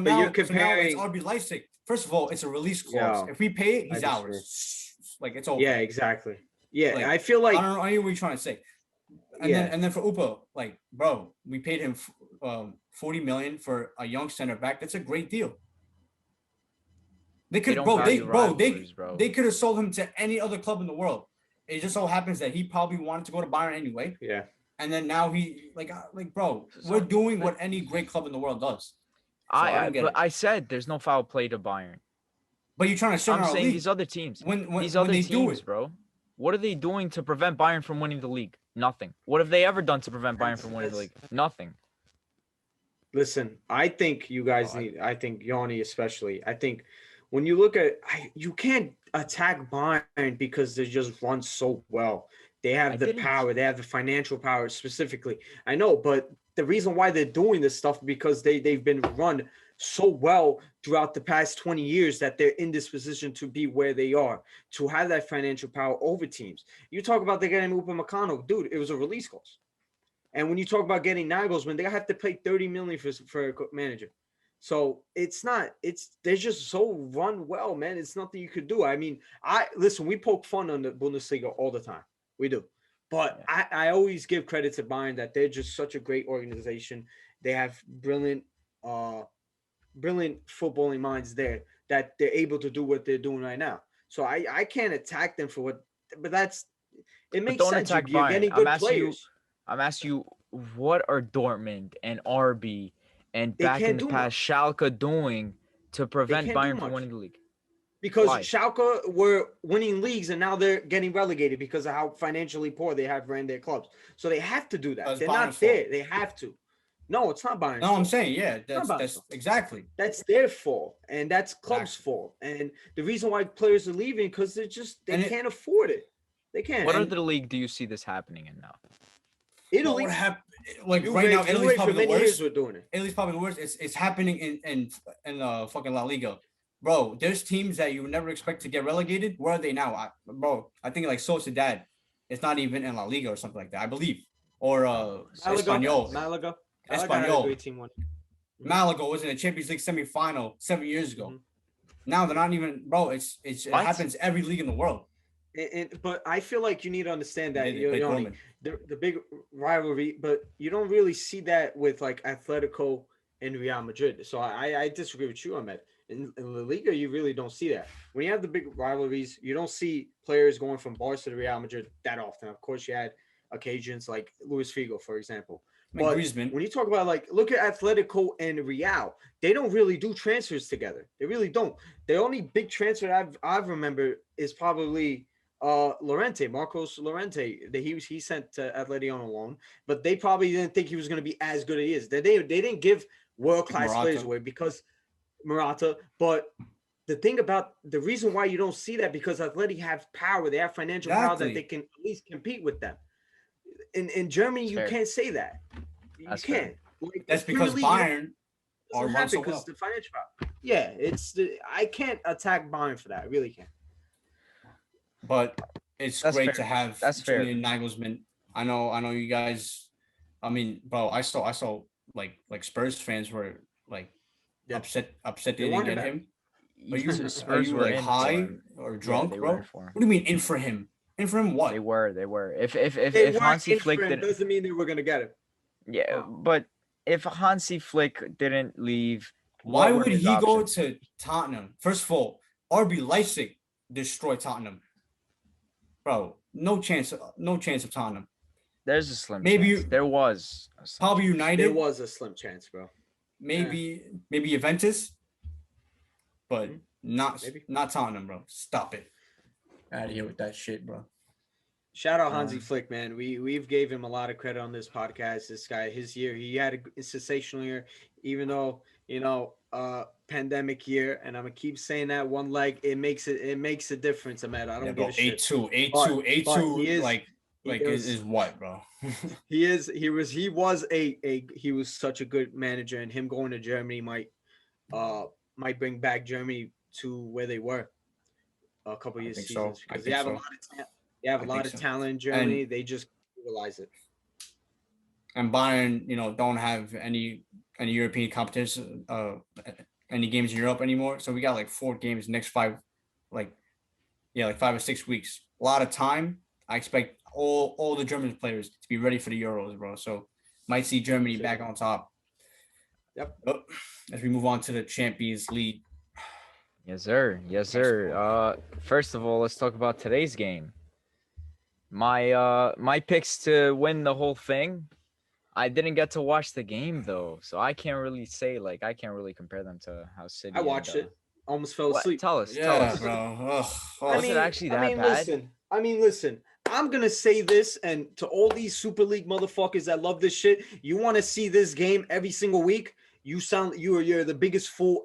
now you're comparing. So now it's RB Leipzig. First of all, it's a release clause. If we pay it, he's ours. Like, it's over. Yeah, exactly. Yeah, like, I feel like I don't know what you're trying to say. And then for Upa, like, bro, we paid him 40 million for a young center back. That's a great deal. They could, they could have sold him to any other club in the world. It just so happens that he probably wanted to go to Bayern anyway. Yeah. And then now he bro, we're doing what any great club in the world does. So I said there's no foul play to Bayern. But you're trying to shut I'm saying league. these other teams. When teams, do it, bro. What are they doing to prevent Bayern from winning the league? Nothing. What have they ever done to prevent Bayern from winning the league? Nothing. Listen, I think you guys I think Yanni especially. I think when you look at you can't attack Bayern because they just run so well. They have the power. They have the financial power specifically. I know, but the reason why they're doing this stuff because they've been run so well throughout the past 20 years that they're in this position to be where they are, to have that financial power over teams. You talk about they getting Upamecano, dude, it was a release clause. And when you talk about getting Nagelsmann, they have to pay 30 million for a manager. So they're just so run well, man. It's nothing you could do. I mean, listen, we poke fun on the Bundesliga all the time. We do. But I always give credit to Bayern that they're just such a great organization. They have brilliant footballing minds there that they're able to do what they're doing right now. So I can't attack them for what, but it makes sense. You're getting good players. I'm asking you, what are Dortmund and RB and back in the past Schalke doing to prevent Bayern from winning the league? Because Schalke were winning leagues and now they're getting relegated because of how financially poor they have ran their clubs. So they have to do that. They're not there. They have to. No, it's not Bayern's fault. I'm saying, that's exactly. That's their fault, and that's club's fault. And the reason why players are leaving because they can't afford it. They can't. What other league do you see this happening in now? Italy. Right now, Italy's probably the worst. We're doing it. Italy's probably the worst. It's happening in fucking La Liga. Bro, there's teams that you would never expect to get relegated. Where are they now? I think like Sociedad. It's not even in La Liga or something like that, I believe. Or Espanyol. Malaga. Espanyol. Malaga was in a Champions League semi-final 7 years ago. Mm-hmm. Now they're not even, bro. It happens every league in the world. But I feel like you need to understand that the big rivalry, but you don't really see that with like Atletico and Real Madrid. So I disagree with you on that. In La Liga, you really don't see that. When you have the big rivalries, you don't see players going from Barca to Real Madrid that often. Of course, you had occasions like Luis Figo, for example. But when you talk about look at Atletico and Real, they don't really do transfers together. They really don't. The only big transfer I've remembered is probably Marcos Llorente. He sent to Atleti on a loan, but they probably didn't think he was going to be as good as he is. They didn't give world-class players away because Morata. But the thing about the reason why you don't see that because Atleti have power. They have financial power that they can at least compete with them. In Germany, you can't say that. You can't. That's because Bayern are run so well. The financial power. Yeah, I can't attack Bayern for that. I really can't. But it's That's great fair. to have That's fair. Julian Nagelsmann. I know you guys. I mean, bro, I saw like Spurs fans were like Yeah. upset They they didn't wanted get that. him. Are Spurs you were like in for high him. or Yeah, drunk, they bro? were in What for him. do you mean in for him? In for him They what? were. They were. They If weren't Hansi in for Flick him didn't, doesn't mean they were gonna get him. yeah, but if Hansi Flick didn't leave, Why what were would his he go options? to Tottenham? First of all, RB Leipzig destroy Tottenham, bro. No chance. No chance of Tottenham. There's a slim Maybe chance. you There was a slim probably chance. There United. was a slim chance, bro. Maybe Juventus, but Mhm. not Maybe. not Tottenham, bro. Stop it. Out of here with that shit, bro. Shout out Hansi Flick, man. We've gave him a lot of credit on this podcast. This guy, his year, he had a sensational year, even though pandemic year. And I'm gonna keep saying that one leg. It makes a difference, Ahmed. I don't Yeah, give bro. a shit. A2. He is Like he is what, bro? he was such a good manager, and him going to Germany might bring back Germany to where they were a couple I years think so. seasons I because think so. they have a I lot think of so. talent in Germany. They just realize it. And Bayern, don't have any European competition, any games in Europe anymore. So we got like 4 games next 5, like 5 or 6 weeks. A lot of time. I expect all the German players to be ready for the Euros, bro. So might see Germany back on top. Yep. As we move on to the Champions League. Yes, sir. Yes, sir. First of all, let's talk about today's game. My picks to win the whole thing. I didn't get to watch the game though, so I can't really say I can't really compare them to how City. I watched it. Almost fell asleep. Tell us. Yeah, bro. Was it actually that bad? Listen. I'm gonna say this, and to all these Super League motherfuckers that love this shit, you want to see this game every single week? You're the biggest fool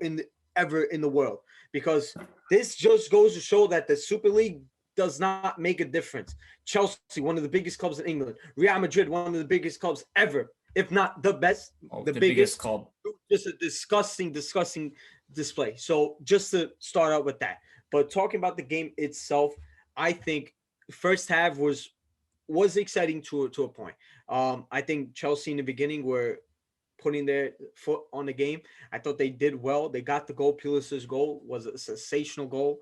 ever in the world, because this just goes to show that the Super League does not make a difference. Chelsea, one of the biggest clubs in England, Real Madrid, one of the biggest clubs ever, if not the best, the biggest club. Just a disgusting display. So just to start out with that, but talking about the game itself, I think first half was exciting to a point. I think Chelsea in the beginning were putting their foot on the game. I thought they did well. They got the goal. Pulisic's goal was a sensational goal.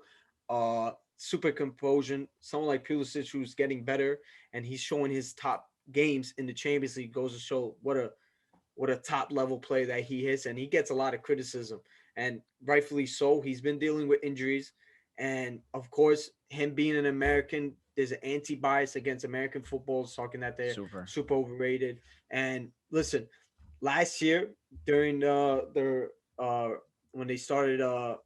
Super composure. Someone like Pulisic who's getting better, and he's showing his top games in the Champions League, goes to show what a top level player that he is, and he gets a lot of criticism, and rightfully so. He's been dealing with injuries, and of course, him being an American, there's an anti-bias against American football, talking that they're super overrated. And listen, last year during their when they started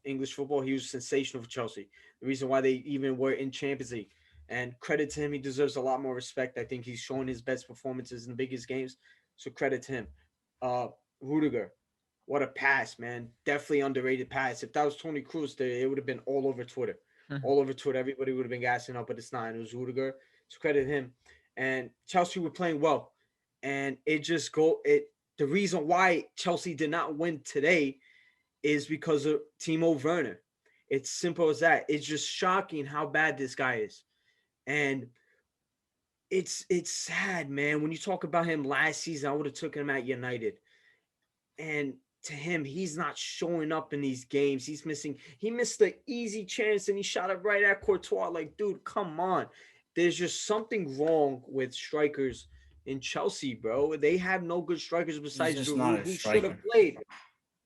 English football, he was sensational for Chelsea. The reason why they even were in Champions League. And credit to him, he deserves a lot more respect. I think he's showing his best performances in the biggest games. So credit to him. Rudiger, what a pass, man. Definitely underrated pass. If that was Tony Cruz there, it would have been all over Twitter. All over Twitter. Everybody would have been gassing up, but it's not. It was Rudiger. So credit him. And Chelsea were playing well. And the reason why Chelsea did not win today is because of Timo Werner. It's simple as that. It's just shocking how bad this guy is. And it's sad, man. When you talk about him last season, I would have took him at United. And to him, he's not showing up in these games. He missed the easy chance and he shot it right at Courtois. Like, dude, come on. There's just something wrong with strikers in Chelsea, bro. They have no good strikers besides Giroud, who should have played.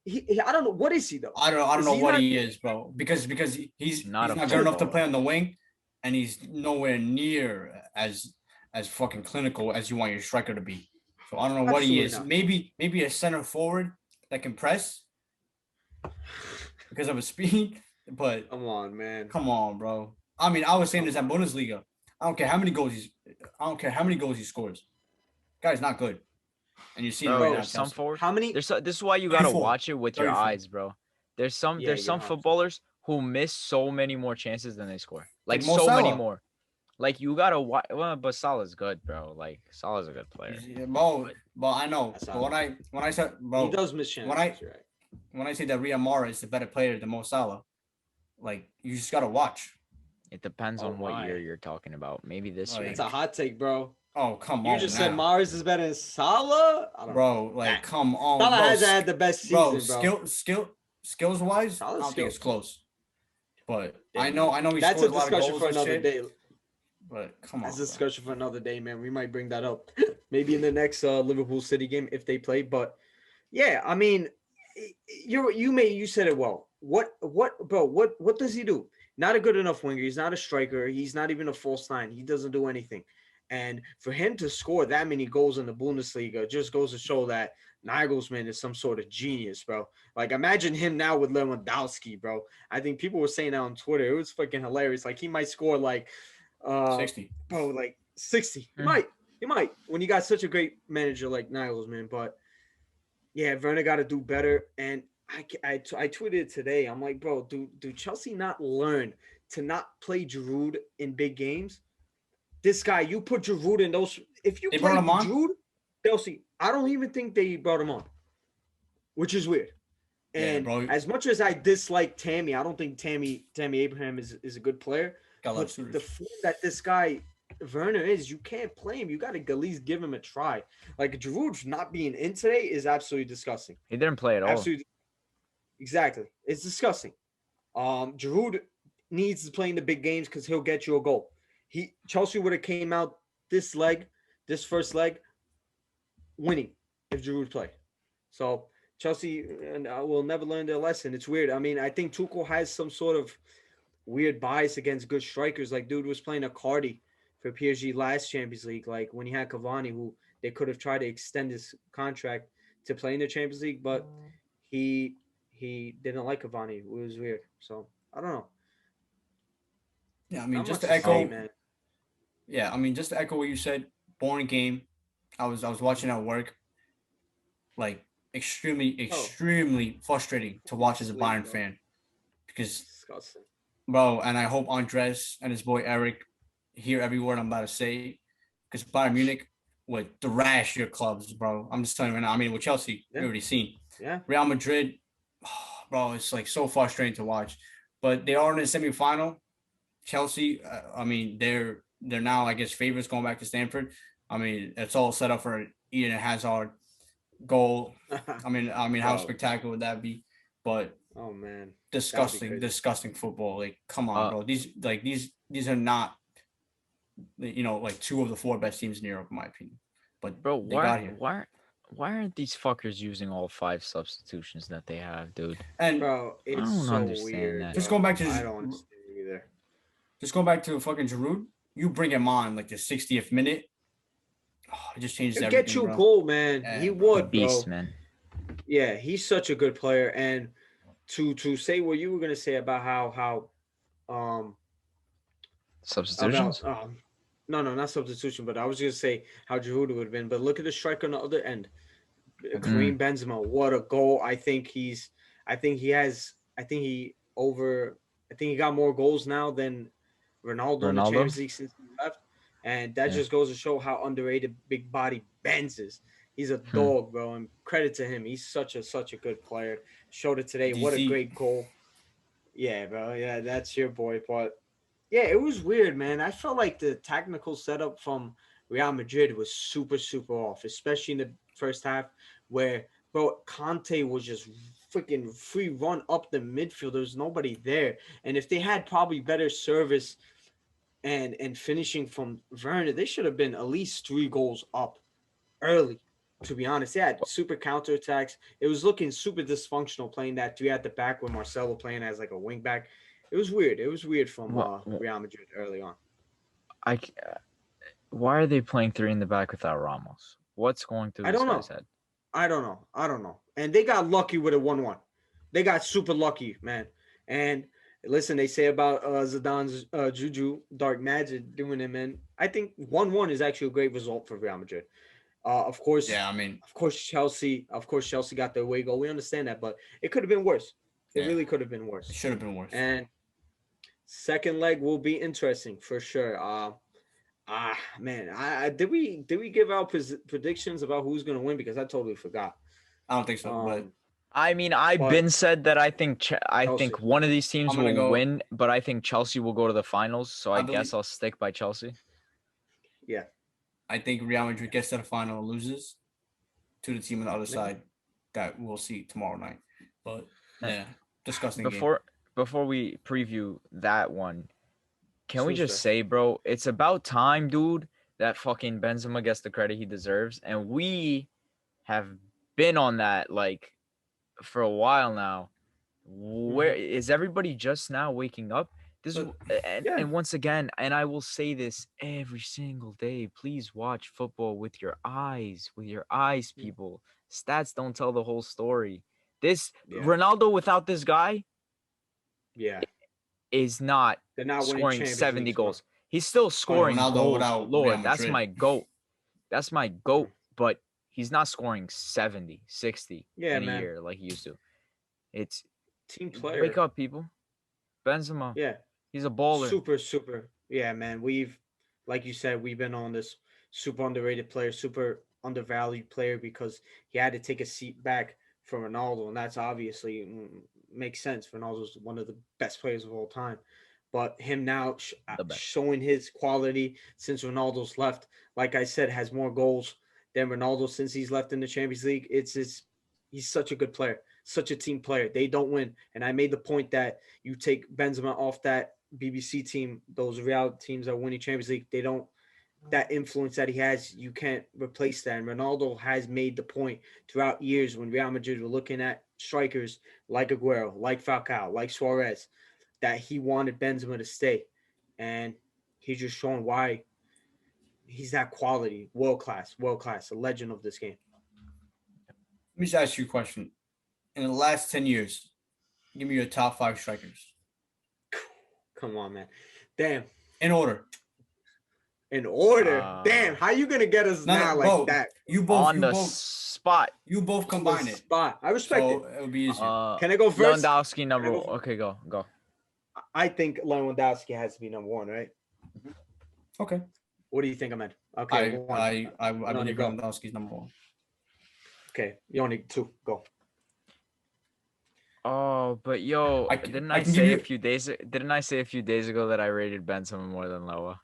I don't know. What is he though? I don't know what he is, bro. Because he's not good enough to play on the wing, and he's nowhere near as fucking clinical as you want your striker to be. So I don't know what he is. Maybe a center forward that can press because of his speed. But come on, man. Come on, bro. I mean, I was saying this at Bundesliga. I don't care how many goals he scores. Guy's not good. And you see right now, some forward. How many? This is why you gotta watch it with your eyes, bro. There's some footballers who miss so many more chances than they score. Like so many more. Like you gotta watch. Well, but Salah's good, bro. Like Salah's a good player. But I know. But when I said, bro, he does miss chances. When I say that Riyad Mahrez is a better player than Mo Salah, like you just gotta watch. It depends Oh on what year my. you're talking about. Maybe this Like, year. That's a hot take, bro. Oh, come You on just said now, Mars is better than Salah. I don't know. bro. Like, That come on, Salah bro. hasn't had the best Bro, season, bro. skills wise, I Salah's don't think it's skills. close. But I Damn. know he That's a scores a lot of discussion goals for and another shit. day. But come That's on, a bro. discussion for another day, man. We might bring that up maybe in the next Liverpool City game if they play. But yeah, I mean, you said it well. What does he do? Not a good enough winger. He's not a striker. He's not even a false nine. He doesn't do anything. And for him to score that many goals in the Bundesliga just goes to show that Nagelsmann is some sort of genius, bro. Like, imagine him now with Lewandowski, bro. I think people were saying that on Twitter. It was fucking hilarious. Like, he might score like 60. bro, like 60. He Mm. might. He might. When you got such a great manager like Nagelsmann. But yeah, Werner got to do better. And I tweeted today. I'm like, bro, do Chelsea not learn to not play Giroud in big games? This guy, you put Giroud in those. If you They play brought him on? Giroud, Chelsea, I don't even think they brought him on, which is weird. Yeah, And bro. as much as I dislike Tammy, I don't think Tammy Abraham is a good player. Got a lot of But shooters. the form that this guy Werner is, you can't play him. You got to at least give him a try. Like, Giroud not being in today is absolutely disgusting. He didn't play at all. Absolutely, exactly. It's disgusting. Giroud needs to play in the big games because he'll get you a goal. Chelsea would have came out this first leg, winning if Giroud played. So Chelsea will never learn their lesson. It's weird. I mean, I think Tuchel has some sort of weird bias against good strikers. Like, dude was playing Icardi for PSG last Champions League. Like, when he had Cavani, who they could have tried to extend his contract to play in the Champions League, but he didn't like Cavani. It was weird. So I don't know. Yeah, I mean, Not just much to to say, echo. man. Yeah, I mean, just to echo what you said. Boring game. I was watching at work. Like, extremely frustrating to watch as a Sleep, Bayern bro. fan, because Disgusting. bro, and I hope Andres and his boy Eric hear every word I'm about to say, because Bayern Munich would thrash your clubs, bro. I'm just telling you right now. I mean, with Chelsea, we Yeah. already seen. Yeah. Real Madrid, bro, it's like so frustrating to watch. But they are in the semifinal. Chelsea, I mean, they're now, I guess, favorites going back to Stamford. I mean, it's all set up for Eden Hazard goal. I mean, how Bro. spectacular would that be? But Oh man. disgusting football. Like, come on, bro. These are not, like two of the four best teams in Europe, in my opinion. But Bro, they got here. why aren't these fuckers using all 5 substitutions that they have, dude? And Bro, it's don't so understand weird. that. Just bro. going back to I don't understand either. just going back to fucking Giroud, you bring him on like the 60th minute. Oh, it just changes He'll everything, get you a bro. goal, man. Yeah, He bro. would, bro. Beast, man. Yeah, he's such a good player. And to say what you were gonna say about how Substitutions? about no, not substitution, but I was gonna say how Giroud would have been. But look at the striker on the other end. Kareem Benzema, what a goal. I think he got more goals now than Ronaldo in the Ronaldo? Champions League since he left. And that just goes to show how underrated big body Benz is. He's a dog, bro. And credit to him. He's such a good player. Showed it today. What a DZ. great goal. Yeah, bro. Yeah, that's your boy. But yeah, it was weird, man. I felt like the technical setup from Real Madrid was super off, especially in the first half where, bro, Conte was just freaking free run up the midfield. There was nobody there. And if they had probably better service and finishing from Werner, they should have been at least 3 goals up early. To be honest, they had super counterattacks. It was looking super dysfunctional playing that 3 at the back with Marcelo playing as like a wing back. It was weird. It was weird from Real Madrid early on. Why are they playing 3 in the back without Ramos? What's going through this guy's head? I don't know. And they got lucky with a 1-1. They got super lucky, man. And listen, they say about Zidane's juju, dark magic doing it, man. I think 1-1 is actually a great result for Real Madrid. Of course, Yeah, I mean, of course, Chelsea got their way goal. We understand that, but it could have been worse. It really could have been worse. It should have been worse. And second leg will be interesting for sure. Man, did we give out predictions about who's gonna win? Because I totally forgot. I don't think so, but I mean, I've But been said that I think Chelsea. one of these teams I'm gonna will go- win, but I think Chelsea will go to the finals. So I I guess believe- I'll stick by Chelsea. Yeah. I think Real Madrid gets to the final and loses to the team on the other Yeah. side that we'll see tomorrow night. But yeah, disgusting game. Before we preview that one, can we just Tuesday. say, bro, it's about time, dude, that fucking Benzema gets the credit he deserves, and we have been on that like for a while now. Where is everybody just now waking up? This is, Yeah. and once again, and I will say this every single day, please watch football with your eyes, people. Stats don't tell the whole story. This Yeah. Ronaldo without this guy Yeah. is not They're not winning scoring Champions 70 Leagues, bro. goals. He's still scoring Ronaldo goals. without Real Lord, that's Madrid. my goat. That's my goat, but he's not scoring 70, 60 Yeah, in a man. year like he used to. It's Team player. wake up, people. Benzema. Yeah. He's a baller. Super. Yeah, man. Like you said, we've been on this super underrated player, super undervalued player because he had to take a seat back from Ronaldo, and that's obviously makes sense. Ronaldo's one of the best players of all time, but him now The best. showing his quality since Ronaldo's left, like I said, has more goals than Ronaldo since he's left in the Champions League. He's such a good player, such a team player. They don't win, and I made the point that you take Benzema off that BBC team, those Real teams that are winning Champions League, they don't, that influence that he has, you can't replace that. And Ronaldo has made the point throughout years when Real Madrid were looking at strikers like Aguero, like Falcao, like Suarez, that he wanted Benzema to stay. And he's just showing why he's that quality, world class, a legend of this game. Let me just ask you a question. In the last 10 years, give me your top 5 strikers. Come on, man. Damn. In order. Damn. How you gonna get us now like that? You both on the spot. You both combine it. Spot. I respect So it. it'll be easier. Can I go first? Lewandowski number Can I one. go Okay, go. I think Lewandowski has to be number one, right? Okay. What do you think, Ahmed? Okay, one. I No, believe go. Lewandowski's number 1. Okay, you only 2. Go. Oh, but yo, I didn't can I give say you- a few days ago that I rated Benzema more than Loa?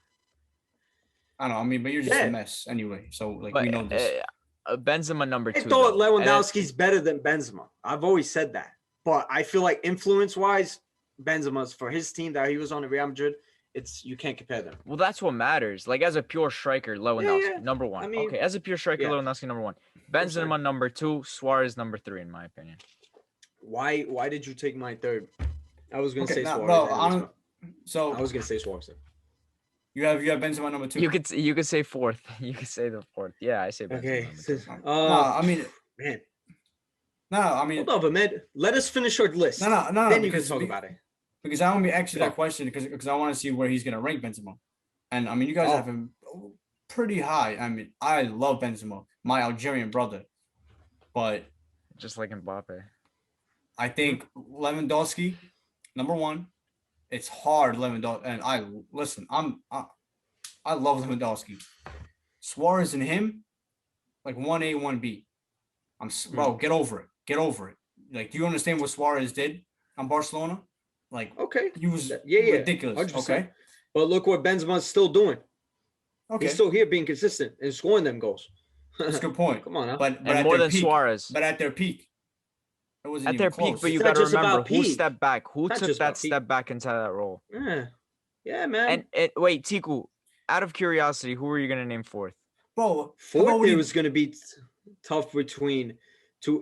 I don't know. I mean, but you're just Yeah. a mess anyway. So like But we know this. Benzema number I 2. thought though. And Lewandowski's better than Benzema. I've always said that. But I feel like influence-wise, Benzema's for his team that he was on at Real Madrid, you can't compare them. well, that's what matters. Like as a pure striker, Lewandowski yeah. number 1. I mean, okay, as a pure striker, yeah. Lewandowski number 1. Percent. Benzema number 2. Suarez number 3, in my opinion. Why did you take my third? I was gonna Okay, say now, Suarez. bro, anyways, but So I was gonna say Suarez. you have Benzema number 2. You could say 4th. You could say the 4th. Yeah, I say Benzema. Okay. number 2. No, I mean, Man. I mean, Hold on, Ahmed. Let us finish our list. no, Then you can because talk about it. because I want to ask you Go. that question because I want to see where he's gonna rank Benzema, and I mean you guys Oh. have him pretty high. I mean I love Benzema, my Algerian brother, but Just like Mbappe. I think Lewandowski number 1. It's hard Lewandowski, and I love Lewandowski. Suarez and him, like 1A 1B. Bro, get over it. Like, do you understand what Suarez did on Barcelona? Like, Okay. he was Yeah. ridiculous. 100%. Okay. But look what Benzema's still doing. Okay. He's still here being consistent and scoring them goals. That's a good point. Come on now. But And at more their than peak, Suarez. But at their peak, it wasn't At even their close. peak, but you It's got not to just remember about who peak. stepped back. Who Not took just that about peak. step back into that role? Yeah, man. And wait, Tiku, out of curiosity, who are you gonna name 4th? Bro, Fourth, it was going to be tough between two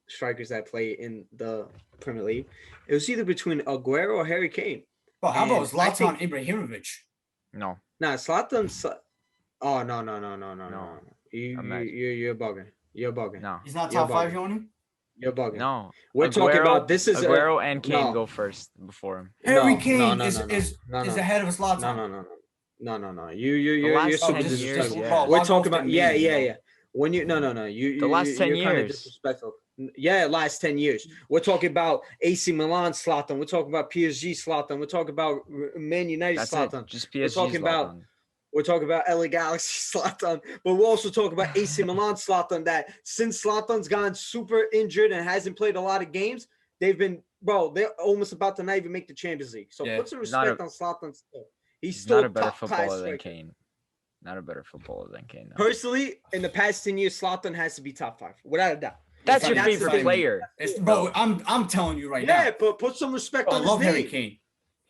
strikers that play in the Premier League. It was either between Aguero or Harry Kane. Bro, how about and I Zlatan think- Ibrahimovic? No. Nah, Zlatan's. Oh no. You're bugging. You're bugging. No. He's not You're top 5, bugging. Yoni? You're bugging. No. We're talking about this is Aguero and Kane no. go first before him. Harry No, Kane no, is no, no. is No, is no. ahead of Zlatan. No. You're last super 10 years, disrespectful. yeah. We're Log talking off about the yeah. meeting, bro. When you no. The last 10 you're kind of years. disrespectful. Yeah, last 10 years. We're talking about AC Milan Zlatan. We're talking about PSG Zlatan. We're talking about Man United That's Zlatan. it. Just We're PSG. talking about- We're talking about LA Galaxy Zlatan, but we'll also talk about AC Milan Zlatan. That since Zlatan's gone super injured and hasn't played a lot of games, they're almost about to not even make the Champions League. So put some respect on Zlatan still. He's still not a better top footballer class than striker. Kane. Not a better footballer than Kane. No. Personally, in the past 10 years, Zlatan has to be top 5, without a doubt. That's your favorite player. Bro, I'm telling you right now. Yeah, but put some respect on his name. I love Harry Kane.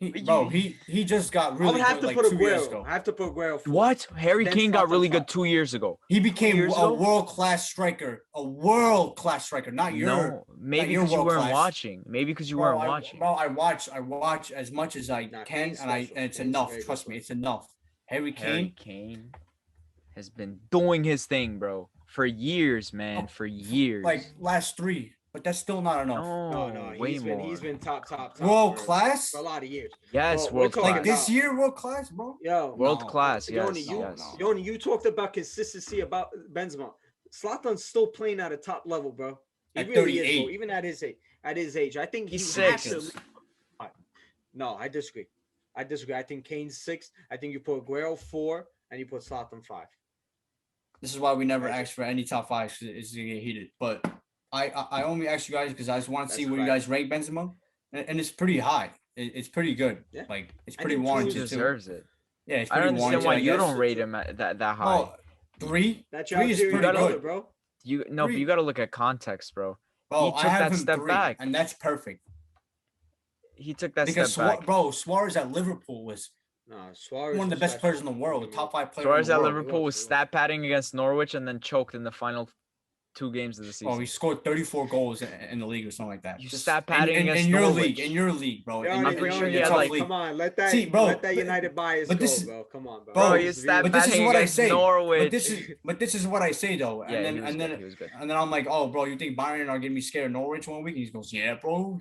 He just got really good like 2 years ago. I have to put Aguero. What? Harry Kane got really good 2 years ago. He became a world-class striker. A world-class striker. Not your. No, maybe because you weren't watching. Maybe because you weren't watching. Bro, I watch as much as I can, and it's enough. Trust me, it's enough. Harry Kane has been doing his thing, bro, for years, man. For years. Like last 3. But that's still not enough. No, he's been top world class for a lot of years. Yes, world class. Like this year, world class, bro. World class. Yes. Yoni, you talked about consistency about Benzema. Zlatan's still playing at a top level, bro. He really 38, is, bro. Even at his age, I think he's 6. No, I disagree. I think Kane's 6. I think you put Aguero 4, and you put Zlatan 5. This is why we never asked for any top 5. It's gonna get heated, but. I only asked you guys because I just want to see where you guys rank Benzema, and it's pretty high. It's pretty good. Yeah. Like it's pretty warranted. He deserves it. Yeah, it's I don't understand why you don't rate him at that high. Oh, 3. That's 3 is pretty good, bro. But you got to look at context, bro. Bro, he took that step 3, back, and that's perfect. He took that step back. Bro, Suarez at Liverpool was Suarez one of the best players in the world, the top 5 player. Suarez at Liverpool was stat padding against Norwich and then choked in the final 2 games of the season. Oh, he scored 34 goals in the league or something like that. You stat padding against Norwich. In your league, bro. I'm pretty sure he had like. Come on, let that United bias go, bro. Come on, bro. Bro, you stat padding against Norwich. But this is what I say though. And then I'm like, oh, bro, you think Bayern are gonna be scared of Norwich one week? And he goes, yeah, bro.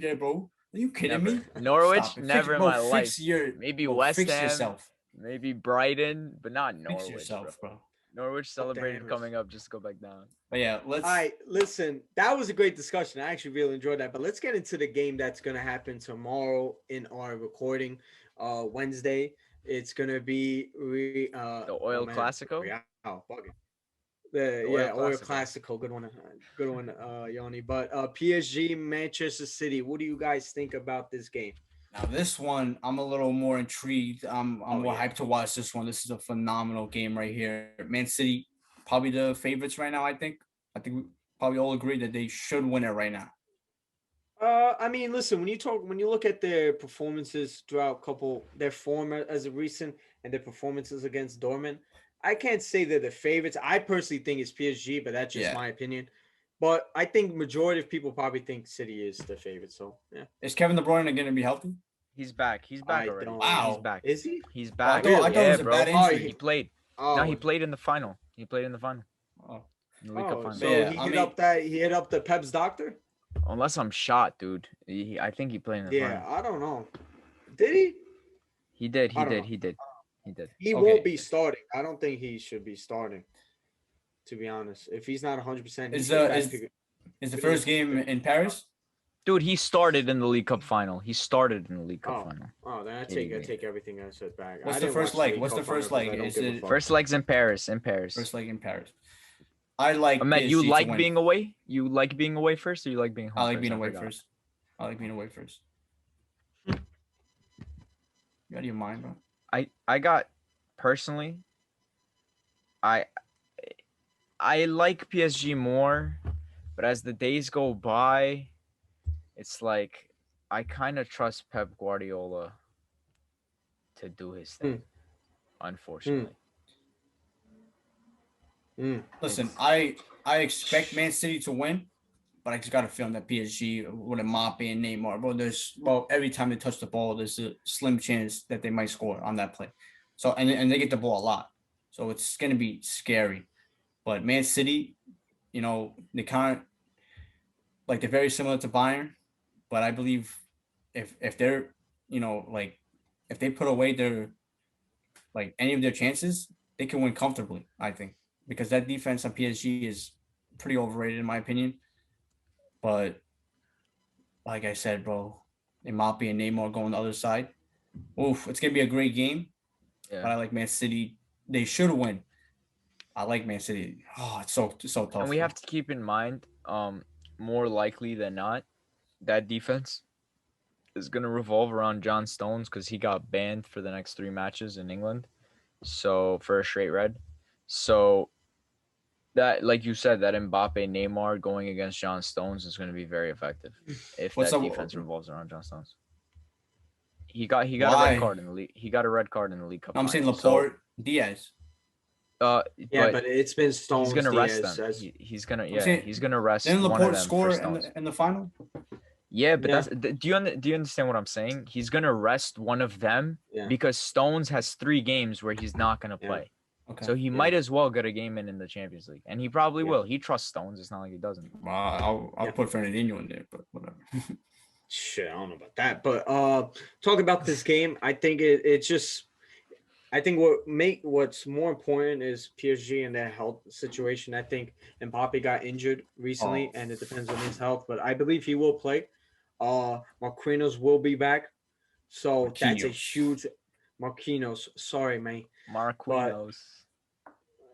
Are you kidding me? Norwich, never in my life. Maybe West Ham. Yourself. Maybe Brighton, but not Norwich. Fix yourself, bro. Norwich celebrated coming up, just go back down. But yeah, all right, listen, that was a great discussion. I actually really enjoyed that. But let's get into the game that's going to happen tomorrow in our recording, Wednesday. It's going to be the Oil Classico. Oil Classico. Good one, Yoni. But PSG, Manchester City. What do you guys think about this game? Now this one, I'm a little more intrigued. I'm more hyped to watch this one. This is a phenomenal game right here. Man City, probably the favorites right now. I think we probably all agree that they should win it right now. I mean, listen, when you look at their performances throughout their form as of recent and their performances against Dortmund, I can't say they're the favorites. I personally think it's PSG, but that's just my opinion. But I think majority of people probably think City is the favorite. So yeah. Is Kevin De Bruyne going to be healthy? He's back. He's back already. Wow. He's back. Is he? He's back. I thought it was a bad injury. He played. No, he played in the final. He played in the final. In the League Cup final. So he hit up the Pep's doctor? Unless I'm shot, dude. I think he played in the final. Yeah, I don't know. Did he? He did. He won't be starting. I don't think he should be starting. To be honest, if he's not 100%, is the first game in Paris? Dude, he started in the League Cup final. Final. Oh, then I take everything I said back. What's the first leg? Is it first leg's in Paris? First leg in Paris. I like. Matt, you like being away? You like being away first, or you like being home? I like being away first. You out of your mind, bro? I got personally. I like PSG more, but as the days go by, it's like I kind of trust Pep Guardiola to do his thing, unfortunately. Listen, I expect Man City to win, but I just got a feeling that PSG with Mbappe and Neymar, bro, every time they touch the ball, there's a slim chance that they might score on that play. So and they get the ball a lot. So it's gonna be scary. But Man City, they kind of like they're very similar to Bayern, but I believe if they're, if they put away any of their chances, they can win comfortably, I think, because that defense on PSG is pretty overrated in my opinion. But like I said, bro, Mbappe and Neymar going the other side. Oof, it's gonna be a great game. Yeah. But I like Man City they should win. I like Man City. Oh, it's so tough. And we have to keep in mind, more likely than not, that defense is going to revolve around John Stones because he got banned for the next 3 matches in England. So for a straight red. So that, like you said, that Mbappe Neymar going against John Stones is going to be very effective if What's that up? defense revolves around John Stones. He got a Why? red card in the league. He got a red card in the League Cup. I'm saying final. Laporte, Diaz. Yeah, but it's been Stones. He's gonna rest Diaz, them. He's gonna saying, he's gonna rest Didn't one of Laporte them score for Stones. in the final? Yeah, but Yeah. do you understand what I'm saying? He's gonna rest one of them Yeah. because Stones has 3 games where he's not gonna Yeah. play. Okay. So he might as well get a game in the Champions League, and he probably will. He trusts Stones. It's not like he doesn't. I'll put Fernandinho in there, but whatever. Shit, I don't know about that. But talk about this game. I think it's just. I think what's more important is PSG and their health situation. I think Mbappe got injured recently, and it depends on his health. But I believe he will play. Marquinhos will be back, so that's a huge. Marquinhos, sorry, man. Marquinhos.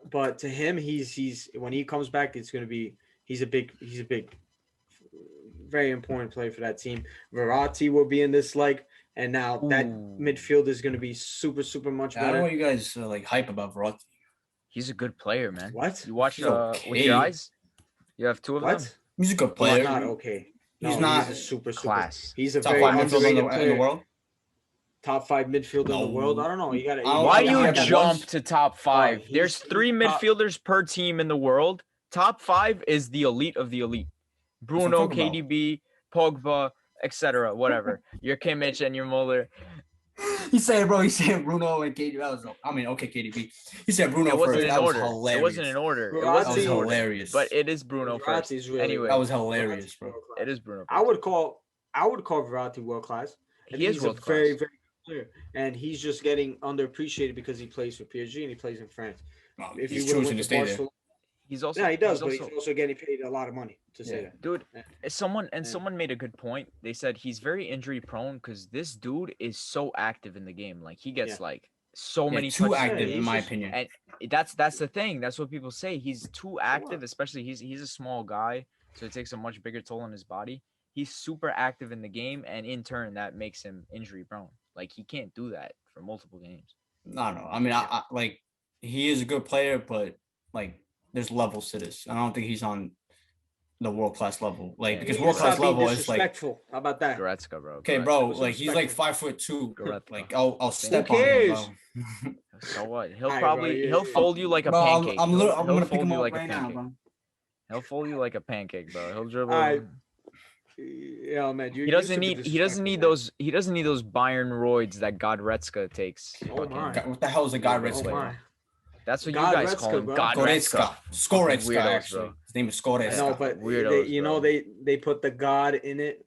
But to him, he's when he comes back, it's gonna be he's a big, very important player for that team. Verratti will be in this leg. And now that midfield is going to be super, super much better. I don't know what you guys like hype about Verratti. He's a good player, man. What? You watch okay. with your eyes? You have 2 of them? He's a good player. He's not okay. He's not he's a super class. He's a top very 5 midfielder player. in the world. Top 5 midfielder in the world. I don't know. You got to. Why do you jump to top 5? There's 3 top... midfielders per team in the world. Top 5 is the elite of the elite. Bruno, KDB, Pogba, etc. Whatever. Your Kimmich and your Muller. He said Bruno and KDB. KDB. He said Bruno first. That was hilarious. It wasn't in order. It was hilarious. But it is Bruno first. Really anyway, that was hilarious, bro. It is Bruno first. I would call Verratti world class. He is world class. Very, very good player. And he's just getting underappreciated because he plays for PSG and he plays in France. If he's choosing to stay there. He's also he does, but he's also getting paid a lot of money to say that. Dude, someone made a good point. They said he's very injury prone because this dude is so active in the game. Like he gets like so many too active, in my opinion. And that's the thing. That's what people say. He's too active, especially he's a small guy, so it takes a much bigger toll on his body. He's super active in the game, and in turn, that makes him injury prone. Like he can't do that for multiple games. No. I mean, I like he is a good player, but like. There's levels to this. I don't think he's on the world class level. Like because world class level is like how about that? Goretzka, bro. Okay, bro. Like he's like 5'2". Goretzka. Like I'll step on him, bro. So what? He'll fold you like a pancake. I'm gonna pick him up like right now, bro. He'll fold you like a pancake, bro. He'll dribble. Yeah, man. He doesn't need those Bayern roids that Goretzka takes. Oh my. What the hell is a Goretzka? That's what you guys call him. Goretzka. Scoretzka, actually. Bro. His name is Scoretzka. No, but weirdos, they put the God in it.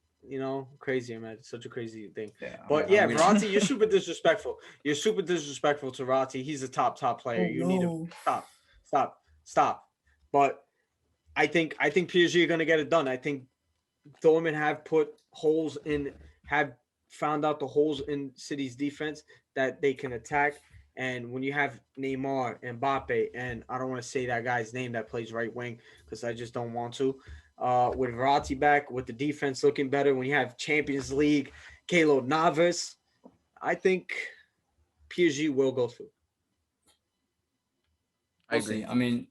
Crazy, man. It's such a crazy thing. Yeah, but Verratti, you're super disrespectful. You're super disrespectful to Verratti. He's a top player. Need to stop. But I think PSG are gonna get it done. I think Dortmund have found out the holes in City's defense that they can attack. And when you have Neymar, Mbappe, and I don't want to say that guy's name that plays right wing because I just don't want to. With Verratti back, with the defense looking better, when you have Champions League, Keylor Navas, I think PSG will go through. I agree. I mean,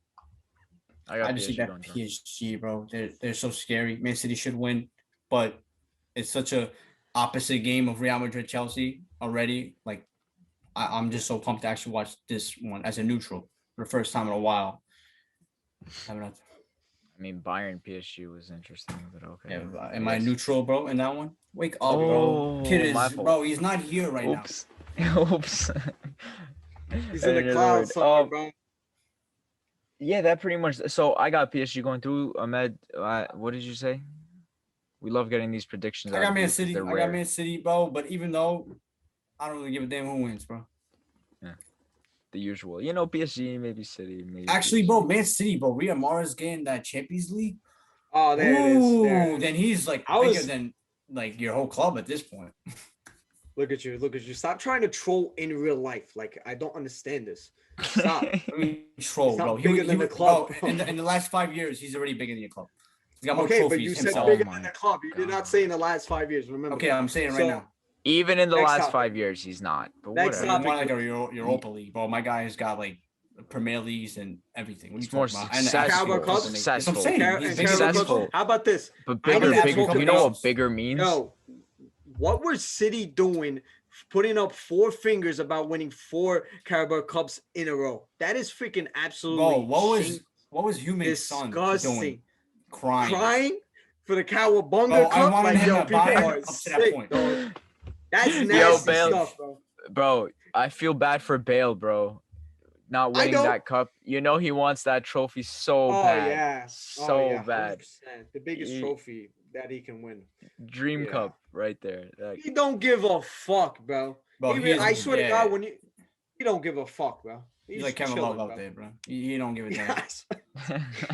I just see that PSG, bro. They're so scary. Man City should win, but it's such a opposite game of Real Madrid Chelsea already. Like. I'm just so pumped to actually watch this one as a neutral for the first time in a while. I mean, Bayern PSG was interesting, but okay. Yeah, am I neutral, bro, in that one? Wake up, bro. Kid is, bro, he's not here right now. Oops. He's in the clouds somewhere, bro. Yeah, that pretty much. So I got PSG going through. Ahmed, what did you say? We love getting these predictions. I got Man City, bro, but even though I don't really give a damn who wins, bro. Yeah. The usual. PSG, maybe City. Maybe actually, PSG. Bro, Man City, bro. Riyad Mahrez getting that Champions League. Oh, there it is. Then he's like bigger than like your whole club at this point. Look at you. Look at you. Stop trying to troll in real life. Like, I don't understand this. Stop. I mean, troll, He's not bro. bigger than the club, bro. bro. In the last 5 years, he's already bigger than your club. He's got more Okay, but trophies you said himself. bigger Oh than my the club. You did not say in the last 5 years. Remember? Okay, I'm saying it right now. Even in the Next last topic. 5 years, he's not. But Next whatever. He won topic. like a Europa League, bro. My guy has got like Premier Leagues and everything. What are you It's more talking about? And the successful. Carabao Cup? That's what I'm Successful. saying. Car- He's and bigger Carabao than Cup? Successful. How about this? But I bigger, never big. spoke You know what about- bigger means? Yo, what was City doing? Putting up 4 fingers about winning 4 Carabao Cups in a row. That is freaking absolutely Bro, what shame- was Human's son doing? disgusting. Crying. For the Cowabunga Bro, I Cup? wanted Like, him yo, to people buy him are up to that sick, point. dog. That's Yo, nasty Bale. stuff, bro. Bro, I feel bad for Bale, bro. Not winning don't. that cup. You know he wants that trophy so Oh, bad. yeah. So bad. 100%. The biggest He- trophy that he can win. Dream Yeah. cup right there. Like, He don't give a fuck, bro. Bro, I swear to yeah. God, when he don't give a fuck, bro. He's like Kevin chilling, Love out bro. there, bro. He don't give a damn. Yes.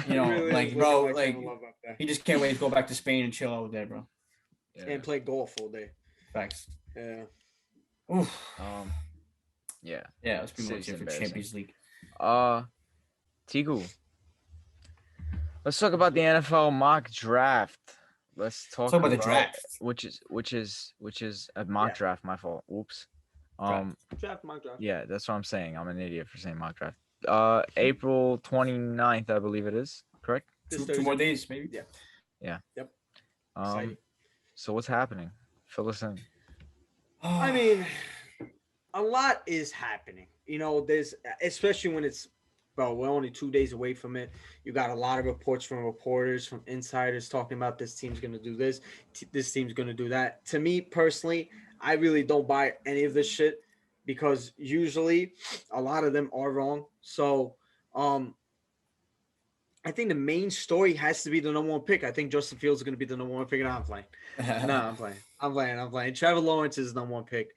You know, He really like, is bro, looking like, Kevin Love out there. he just can't wait to go back to Spain and chill out there, bro. yeah. And play golf all day. Facts. Yeah. Oof. Yeah. Yeah, that's pretty much It's it for embarrassing. Champions League. Tigu. Let's talk about the NFL mock draft. Let's talk about the draft. which is a mock Yeah. draft. My fault. Oops. Draft, mock draft. Yeah, that's what I'm saying. I'm an idiot for saying mock draft. April 29th, I believe it is. Correct? This Two Thursday. more days, maybe. Yeah. Yep. Exciting. So what's happening? Fill us in. I mean, a lot is happening. You know, there's especially when it's, bro, we're only 2 days away from it. You got a lot of reports from reporters, from insiders talking about this team's going to do this, this team's going to do that. To me personally, I really don't buy any of this shit because usually a lot of them are wrong. So, I think the main story has to be the number 1 pick. I think Justin Fields is going to be the number 1 pick. No, I'm playing. I'm playing. Trevor Lawrence is the number 1 pick,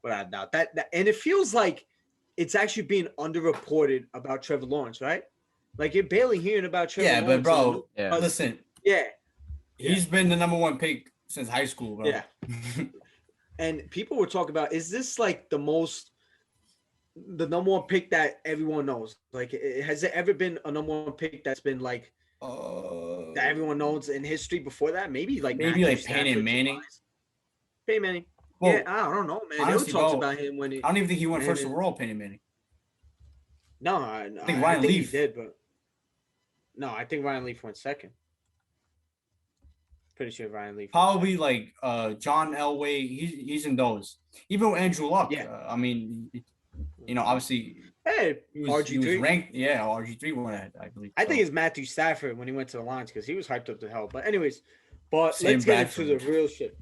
without a doubt. That and it feels like it's actually being underreported about Trevor Lawrence, right? Like you're barely hearing about Trevor Yeah, Lawrence. but bro, Yeah. listen, Yeah, he's been the number 1 pick since high school, bro. yeah. And people were talking about, is this like the number 1 pick that everyone knows? Like, has there ever been a number 1 pick that's been like that everyone knows in history before that? Maybe Peyton Stafford, Manning. Peyton Manning. Well, Yeah, I don't know, man. honestly, They were talking bro, about him when he. I don't even think he went first Manning. overall, Peyton Manning. No, I think Ryan think Leaf. he did, but no, I think Ryan Leaf went second. Pretty sure Ryan Leaf. went Probably like John Elway. He's in those. Even with Andrew Luck. Yeah. I mean, you know, obviously second. Hey, he was RG3. ranked. Yeah, RG3 won it, I believe. I think So, it's Matthew Stafford when he went to the Lions because he was hyped up to hell. But anyways, let's Sam get into Bradford. the real shit.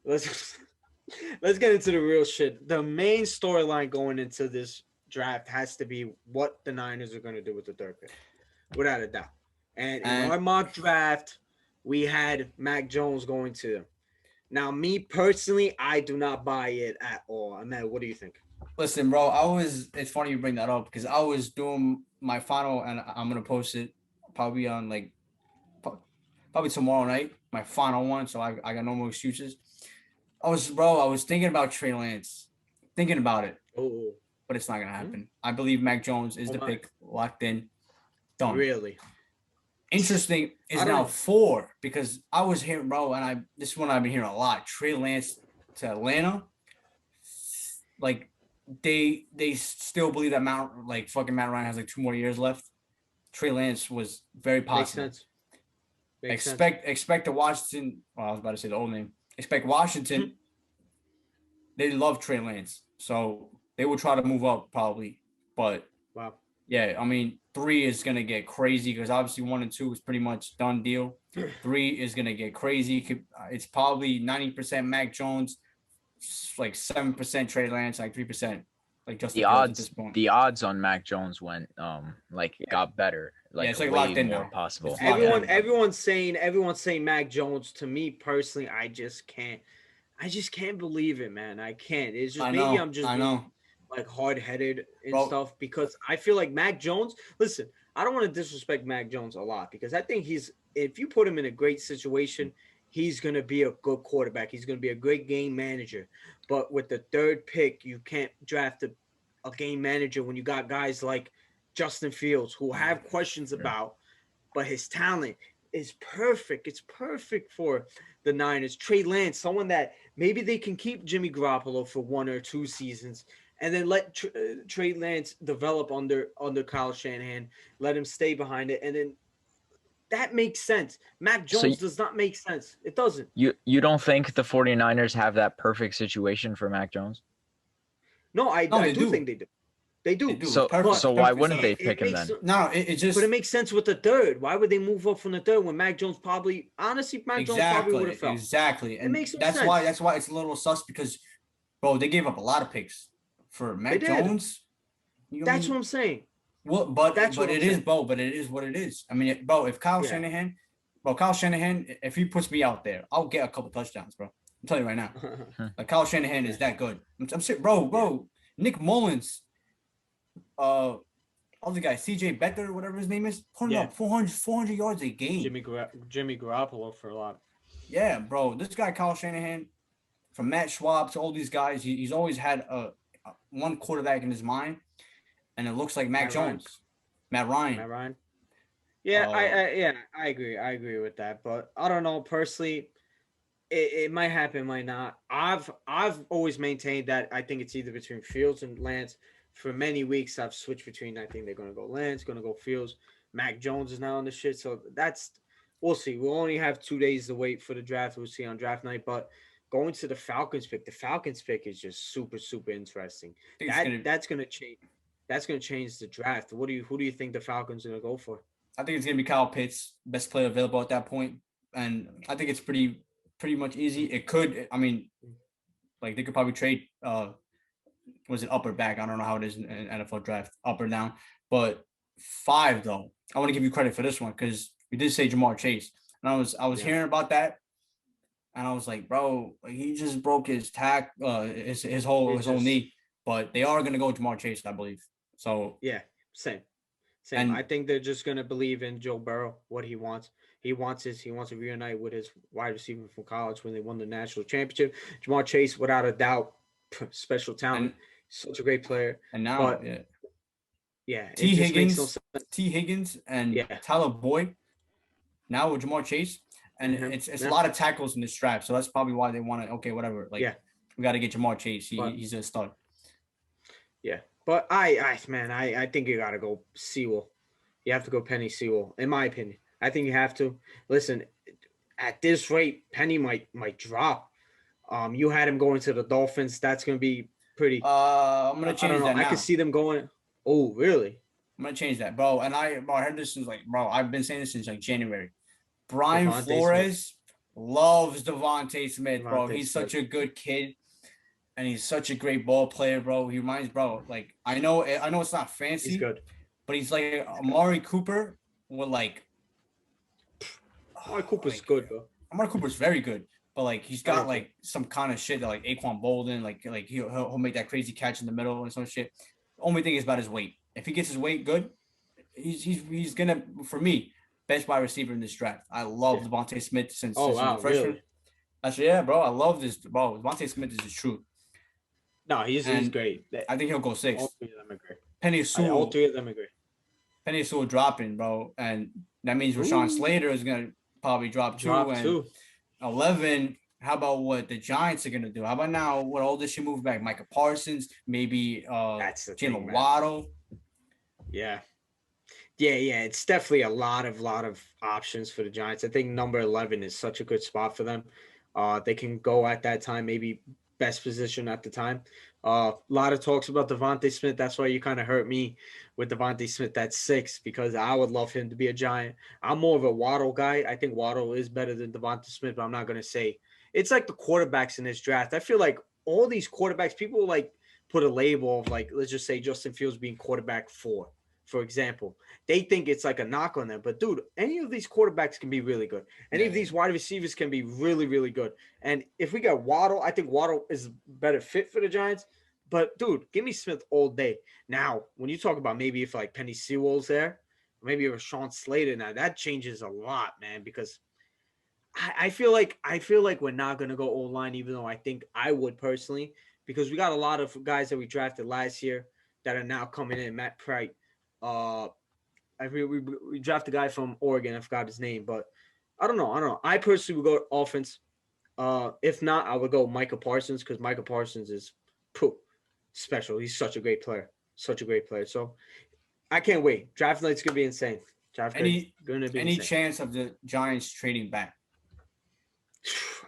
Let's get into the real shit. The main storyline going into this draft has to be what the Niners are going to do with the 3rd pick, without a doubt. And in our mock draft, we had Mac Jones going to them. Now, me personally, I do not buy it at all. Ahmed, what do you think? listen, bro, it's funny you bring that up because I was doing my final and I'm going to post it probably on like, probably tomorrow night, my final one. So I got no more excuses. I was thinking about Trey Lance, thinking about it, Oh, but it's not going to happen. I believe Mac Jones is the my. pick, locked in, done. really? Interesting is I don't now know. 4 because I was hearing, bro, and this is one I've been hearing a lot. Trey Lance to Atlanta, like they still believe that Matt Ryan has like 2 more years left. Trey Lance was very Makes positive. sense. Makes sense. Expect the Washington. Well, I was about to say the old name. Expect Washington. They love Trey Lance, so they will try to move up probably. But Wow. yeah, I mean, 3 is gonna get crazy because obviously 1 and 2 is pretty much done deal. 3 is gonna get crazy. It's probably 90% Mac Jones, like 7% Trey Lance, like 3% like Justin Fields at this point. The odds on Mac Jones went got better. Like, it's like way locked in more now. possible. It's locked in. Everyone's saying Mac Jones. To me personally, I just can't believe it, man. I can't. It's just maybe I'm just being, like hard-headed and stuff because I feel like Mac Jones. Listen, I don't want to disrespect Mac Jones a lot because I think if you put him in a great situation, he's going to be a good quarterback. He's going to be a great game manager. But with the third pick, you can't draft a game manager when you got guys like Justin Fields who have questions about, but his talent is perfect. It's perfect for the Niners. Trey Lance, someone that maybe they can keep Jimmy Garoppolo for 1 or 2 seasons and then let Trey Lance develop under Kyle Shanahan, let him stay behind it, and then that makes sense. Mac Jones does not make sense. It doesn't. You don't think the 49ers have that perfect situation for Mac Jones? No, I do think they do. They do. So why wouldn't they pick him then? No, it just. But it makes sense with the third. Why would they move up from the third when Mac Jones probably, honestly, Mac Jones probably would have fell. Exactly, and it makes that's sense. why it's a little sus because, bro, they gave up a lot of picks for Mac Jones. That's what I'm saying. Well, but it is what it is. I mean, bro, if Kyle Shanahan, if he puts me out there, I'll get a couple touchdowns, bro. I'm telling you right now. Like Kyle Shanahan is that good. I'm saying, bro. Nick Mullins, other guy, CJ Better, whatever his name is, putting up 400 yards a game. Jimmy Garoppolo for a lot. Yeah, bro. This guy, Kyle Shanahan, from Matt Schwab to all these guys, he's always had one quarterback in his mind. And it looks like Matt Ryan. Yeah, I agree. I agree with that. But I don't know personally. It might happen, might not. I've always maintained that I think it's either between Fields and Lance. For many weeks, I've switched between. I think they're gonna go Lance, gonna go Fields. Mac Jones is now on the shit, so we'll see. We'll only have 2 days to wait for the draft. We'll see on draft night, but. Going to the Falcons pick is just super, super interesting. That's gonna change. That's going to change the draft. Who do you think the Falcons are going to go for? I think it's going to be Kyle Pitts, best player available at that point. And I think it's pretty much easy. It could, I mean, like they could probably trade, was it up or back? I don't know how it is in NFL draft, up or down. But 5, though, I want to give you credit for this one because you did say Jamar Chase. And I was hearing about that. And I was like, bro, he just broke his his whole knee. But they are going to go with Jamar Chase, I believe. So yeah, same. And I think they're just gonna believe in Joe Burrow, what he wants. He wants to reunite with his wide receiver from college when they won the national championship. Jamar Chase, without a doubt, special talent, such a great player. And now, T. Higgins and Tyler Boyd. Now with Jamar Chase, and it's a lot of tackles in this draft, so that's probably why they want to. Okay, whatever. Like, we got to get Jamar Chase. He's a stud. Yeah. But I think you gotta go Sewell. You have to go Penny Sewell, in my opinion. I think you have to. Listen, at this rate, Penny might drop. You had him going to the Dolphins. That's gonna be pretty. I'm gonna change that now. I could see them going. Oh, really? I'm gonna change that, bro. And I heard this since I've been saying this since January. Brian Flores loves Devontae Smith, bro. He's such a good kid. And he's such a great ball player, bro. He reminds, bro, like I know it's not fancy. He's good. But he's like Amari Cooper with like Amari Cooper's good, bro. Amari Cooper's very good. But like he's got like some kind of shit that like Aquan Bolden, like he'll make that crazy catch in the middle and some shit. The only thing is about his weight. If he gets his weight good, he's gonna, for me, best wide receiver in this draft. I love Devontae Smith since freshman. Really? Actually, bro. I love this, bro. Devontae Smith is the truth. No, he's great. I think he'll go 6. All 3 of them are great. Penny Sewell. All 3 of them are great. Penny Sewell dropping, bro. And that means Rashawn Slater is going to probably drop 2. 11, how about what the Giants are going to do? How about now with all this shit move back? Micah Parsons, maybe Jalen Waddle. Yeah. It's definitely a lot of options for the Giants. I think number 11 is such a good spot for them. They can go at that time, maybe best position at the time. A lot of talks about Devontae Smith. That's why you kind of hurt me with Devontae Smith at 6, because I would love him to be a Giant. I'm more of a Waddle guy. I think Waddle is better than Devontae Smith, but I'm not going to say. It's like the quarterbacks in this draft. I feel like all these quarterbacks, people like put a label of like, let's just say Justin Fields being quarterback 4, for example. They think it's like a knock on them. But, dude, any of these quarterbacks can be really good. Any of these wide receivers can be really, really good. And if we got Waddle, I think Waddle is a better fit for the Giants. But, dude, give me Smith all day. Now, when you talk about maybe if like Penny Sewell's there, maybe Rashawn Slater now, that changes a lot, man, because I feel like we're not gonna go O-line, even though I think I would personally, because we got a lot of guys that we drafted last year that are now coming in. Matt Pratt, we drafted a guy from Oregon. I forgot his name, but I don't know. I personally would go offense. If not, I would go Micah Parsons because Micah Parsons is special. He's such a great player. Such a great player. So I can't wait. Draft night's gonna be insane. Draft night's gonna be Any insane. chance of the Giants trading back?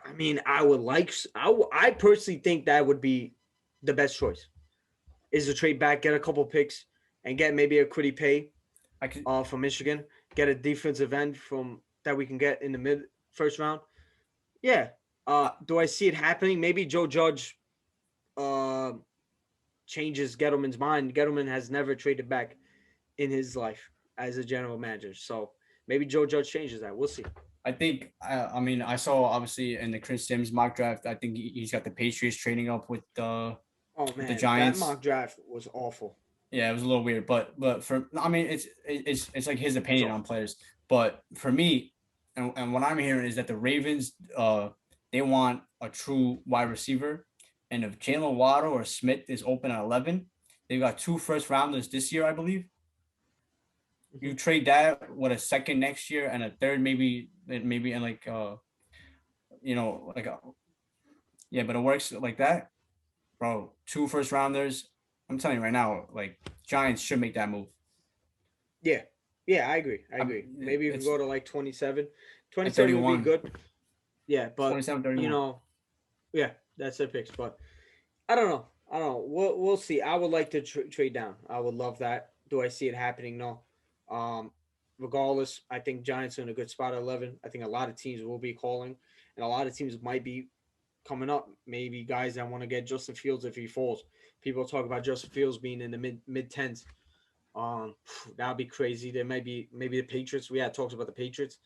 I mean, I personally think that would be the best choice. Is to trade back, get a couple picks, and get maybe a Quiddy Pay from Michigan. Get a defensive end from that we can get in the mid first round. Yeah. Do I see it happening? Maybe Joe Judge changes Gettleman's mind. Gettleman has never traded back in his life as a general manager. So maybe Joe Judge changes that. We'll see. I think, I mean, I saw obviously in the Chris Sims mock draft, I think he's got the Patriots trading up with the Giants. That mock draft was awful. Yeah, it was a little weird, but for, I mean, it's like his opinion on players. But for me, and what I'm hearing is that the Ravens, they want a true wide receiver. And if Jalen Waddle or Smith is open at 11, they've got 2 first rounders this year, I believe. You trade that with a second next year and a third, maybe in like, but it works like that, bro. 2 first rounders. I'm telling you right now, like Giants should make that move. Yeah, I agree. Maybe if we go to like 27 would be good. Yeah, but 27-31. Yeah, that's their picks. But I don't know. We'll see. I would like to trade down. I would love that. Do I see it happening? No. Regardless, I think Giants are in a good spot at 11. I think a lot of teams will be calling, and a lot of teams might be coming up. Maybe guys that want to get Justin Fields if he falls. People talk about Justin Fields being in the mid tens. That would be crazy. There might be maybe the Patriots. We had talks about the Patriots.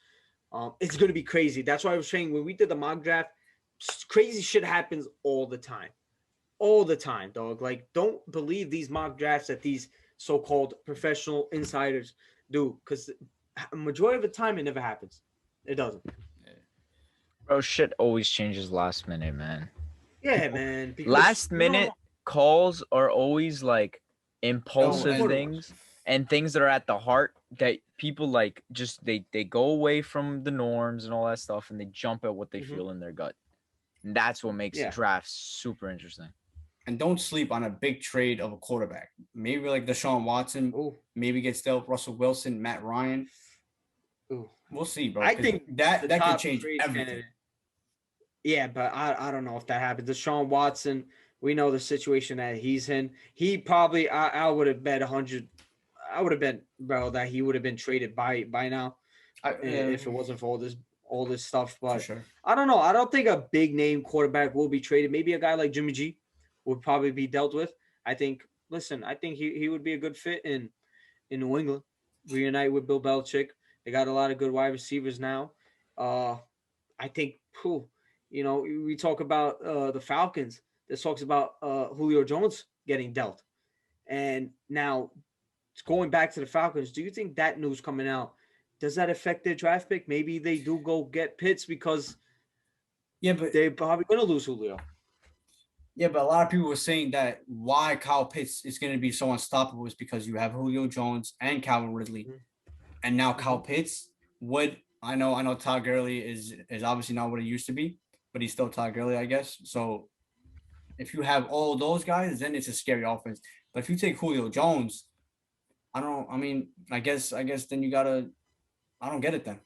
It's going to be crazy. That's why I was saying when we did the mock draft, crazy shit happens all the time. All the time, dog. Like, don't believe these mock drafts that these so-called professional insiders do, because the majority of the time it never happens. It doesn't. Bro, shit always changes last minute, man. Yeah, man. Last minute calls are always like impulsive things and things that are at the heart that people like just they go away from the norms and all that stuff and they jump at what they feel in their gut. And that's what makes drafts super interesting. And don't sleep on a big trade of a quarterback. Maybe like Deshaun Watson. Ooh. Maybe get still Russell Wilson, Matt Ryan. Ooh. We'll see, bro. I think that could change everything. Candidate. Yeah, but I don't know if that happens. Deshaun Watson, we know the situation that he's in. He probably I would have bet 100. I would have bet, bro, that he would have been traded by now if it wasn't for all this stuff. But sure. I don't know. I don't think a big name quarterback will be traded. Maybe a guy like Jimmy G would probably be dealt with. I think he would be a good fit in New England. Reunite with Bill Belichick. They got a lot of good wide receivers now. I think, we talk about the Falcons. This talks about Julio Jones getting dealt. And now, going back to the Falcons, do you think that news coming out, does that affect their draft pick? Maybe they do go get Pitts because but they're probably going to lose Julio. Yeah, but a lot of people were saying that why Kyle Pitts is going to be so unstoppable is because you have Julio Jones and Calvin Ridley. And now Kyle Pitts I know Todd Gurley is obviously not what he used to be, but he's still Todd Gurley, I guess. So if you have all those guys, then it's a scary offense. But if you take Julio Jones, I guess then you gotta, I don't get it then.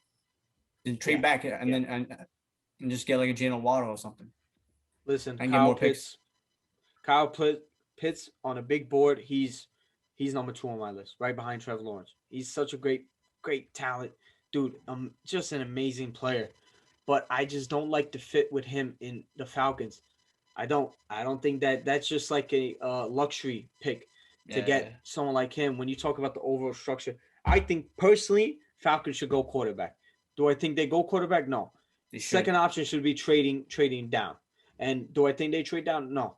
Then trade back and then and just get like a Jalen Waddle or something. Listen, and get more picks. Kyle Pitts on a big board. He's number 2 on my list, right behind Trevor Lawrence. He's such a great talent, dude. Just an amazing player. But I just don't like the fit with him in the Falcons. I don't think that's just like a luxury pick to get someone like him. When you talk about the overall structure, I think personally Falcons should go quarterback. Do I think they go quarterback? No. The second option should be trading down. And do I think they trade down? No.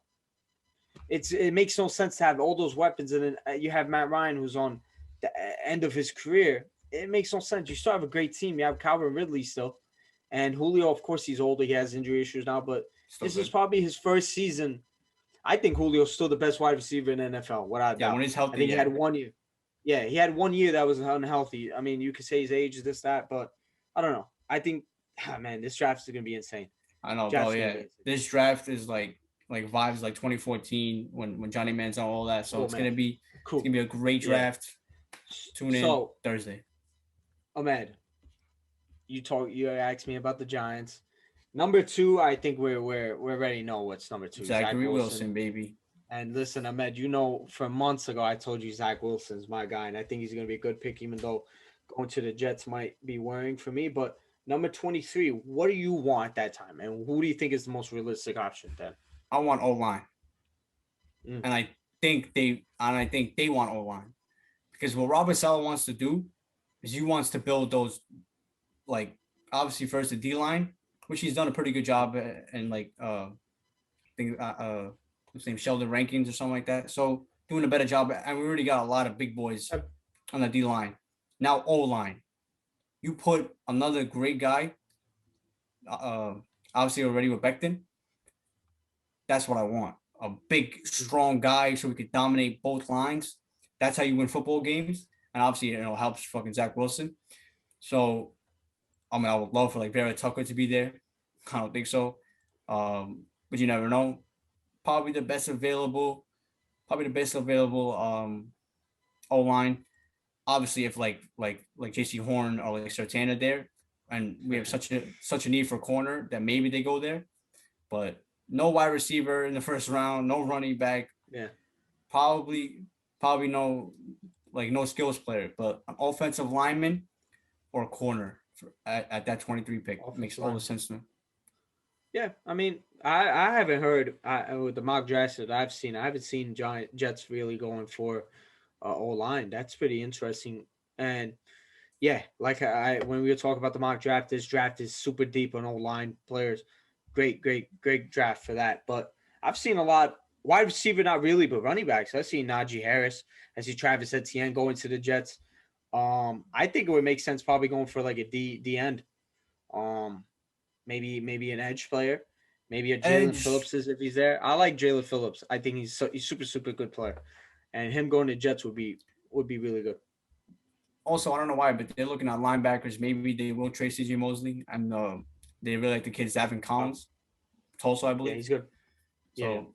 It makes no sense to have all those weapons and then you have Matt Ryan who's on the end of his career. It makes no sense. You still have a great team. You have Calvin Ridley still. And Julio, of course, he's older. He has injury issues now, but Still this is good. probably his first season. I think Julio's still the best wide receiver in the NFL, without a Yeah, doubt. when he's I healthy, think he yeah. had 1 year. Yeah, he had 1 year that was unhealthy. I mean, you could say his age is this, that, but I don't know. I think, man, this draft is going to be insane. I know, bro. Draft's gonna Yeah, be insane. this draft is like vibes like 2014 when Johnny Manziel all that. So Oh, it's man. gonna be Cool. it's gonna be a great Yeah. draft. Tune in So, Thursday. Ahmed, you asked me about the Giants. Number 2, I think we already know what's number 2. Zachary Wilson, baby. And listen, Ahmed, you know, from months ago, I told you Zach Wilson's my guy, and I think he's going to be a good pick, even though going to the Jets might be worrying for me. But number 23, what do you want at that time? And who do you think is the most realistic option then? I want O-line. Mm. And I think they want O-line. Because what Robert Saleh wants to do is he wants to build those, like, obviously first the D-line, which he's done a pretty good job at, and his name Sheldon Rankins or something like that. So doing a better job, and we already got a lot of big boys on the D line. Now O-line, you put another great guy, obviously already with Becton. That's what I want. A big, strong guy so we could dominate both lines. That's how you win football games, and obviously helps fucking Zach Wilson. So, I mean, I would love for like Vera Tucker to be there. I don't think so, but you never know. Probably the best available O-line. Obviously, if like JC Horn or like Sertana there, and we have such a need for corner that maybe they go there, but no wide receiver in the first round, no running back. Yeah, probably no skills player, but an offensive lineman or a corner at that 23 pick makes all the sense to me. Yeah, I mean, I haven't heard with the mock drafts that I've seen. I haven't seen Jets really going for O-line. That's pretty interesting. And yeah, like when we were talking about the mock draft, this draft is super deep on O-line players. Great draft for that. But I've seen a lot wide receiver, not really, but running backs. I've seen Najee Harris. I see Travis Etienne going to the Jets. I think it would make sense probably going for like a D end. Maybe an edge player, maybe a Jalen Phillips if he's there. I like Jalen Phillips. I think he's super good player, and him going to Jets would be really good. Also, I don't know why, but they're looking at linebackers. Maybe they will trade CJ Mosley, and they really like the kid Zavin Collins, Tulsa, I believe. Yeah, he's good. So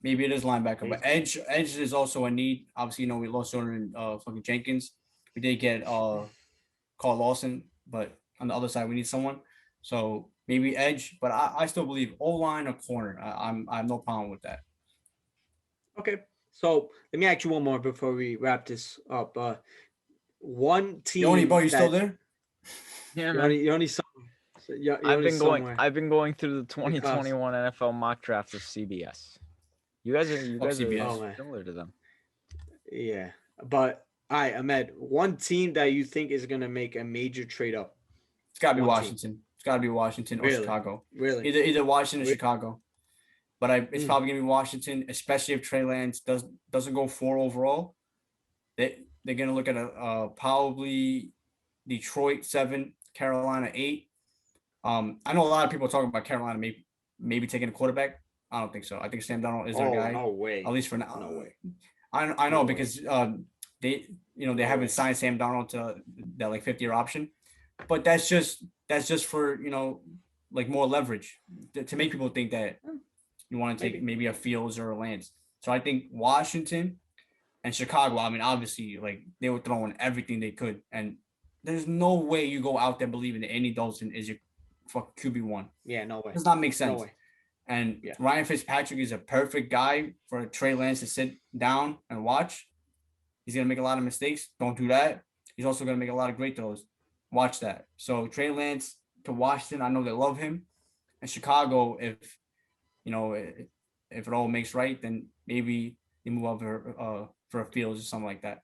maybe it is linebacker, but edge is also a need. Obviously, we lost Jordan fucking Jenkins. We did get Carl Lawson, but on the other side, we need someone. So maybe edge, but I still believe O-line or corner. I have no problem with that. Okay, so let me ask you one more before we wrap this up. One team. Yoni, bro, you still there? Yeah, man. Yoni, I've been going through the 2021 NFL mock draft of CBS. You guys are similar to them. Yeah, but all right, Ahmed. One team that you think is gonna make a major trade up? It's gotta be Washington. Team. It's gotta be Washington or Chicago. Really? Either Washington or Chicago. But it's probably gonna be Washington, especially if Trey Lance doesn't go 4 overall. They're gonna look at a probably Detroit 7, Carolina 8. I know a lot of people talking about Carolina maybe taking a quarterback. I don't think so. I think Sam Darnold is their guy. No way. At least for now. No way. I know because they haven't signed Sam Darnold to that like 50-year option, but that's just for like more leverage to make people think that you want to take maybe a Fields or a Lance. So I think Washington and Chicago. I mean, obviously, like they were throwing everything they could, and there's no way you go out there believing that Andy Dalton is your fuck QB1. Yeah, no way. Does not make sense. No way. And Ryan Fitzpatrick is a perfect guy for Trey Lance to sit down and watch. He's going to make a lot of mistakes. Don't do that. He's also going to make a lot of great throws. Watch that. So Trey Lance to Washington, I know they love him. And Chicago, if it all makes right, then maybe they move up for a Fields or something like that.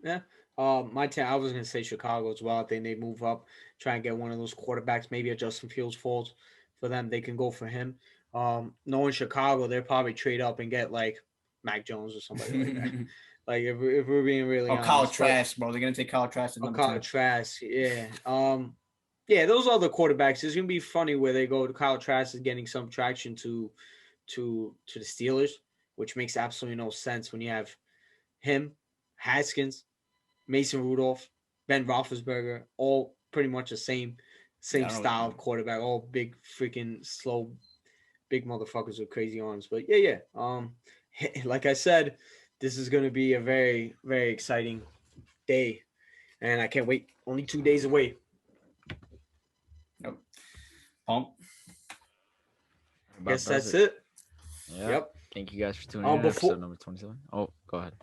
Yeah. My team, I was going to say Chicago as well. I think they move up, try and get one of those quarterbacks. Maybe a Justin Fields falls for them. They can go for him. Knowing Chicago, they'll probably trade up and get like Mac Jones or somebody like that. Like if we're being really honest. Kyle Trask, bro. They're gonna take Kyle Trask. Kyle Trask, yeah. Yeah, those other quarterbacks. It's gonna be funny where they go to Kyle Trask is getting some traction to the Steelers, which makes absolutely no sense when you have him, Haskins, Mason Rudolph, Ben Roethlisberger, all pretty much the same Yeah, I don't style know. of quarterback, all big freaking slow, big motherfuckers with crazy arms. But yeah. Like I said, this is gonna be a very, very exciting day, and I can't wait. Only 2 days away. Yep. Pump. About Guess does that's it. it. Yeah. Yep. Thank you guys for tuning in. Before Episode number 27. Oh, go ahead.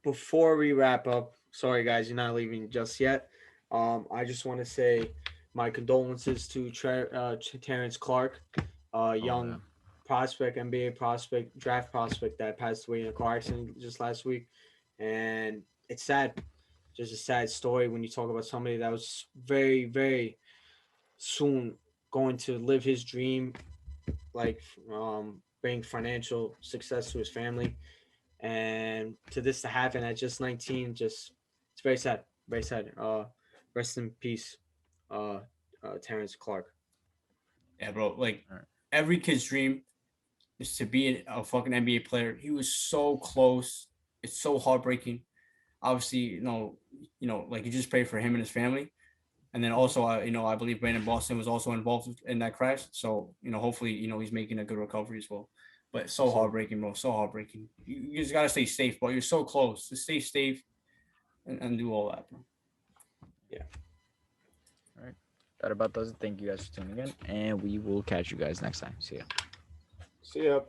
before we wrap up, sorry guys, you're not leaving just yet. I just want to say my condolences to Terrence Clark, young yeah. prospect, NBA prospect, draft prospect that passed away in a car accident just last week, and it's sad. Just a sad story when you talk about somebody that was very, very soon going to live his dream, like bring financial success to his family, and to this to happen at just 19, just it's very sad, very sad. Rest in peace, Terrence Clark. Yeah, bro. Like All right. every kid's dream is to be a fucking NBA player. He was so close. It's so heartbreaking. Obviously, like you just pray for him and his family. And then also, I believe Brandon Boston was also involved in that crash. So, hopefully, he's making a good recovery as well. But so heartbreaking, bro. So heartbreaking. You just gotta stay safe, bro. You're so close. Just stay safe and do all that, bro. Yeah. All right. That about does it. Thank you guys for tuning in, and we will catch you guys next time. See ya. See ya.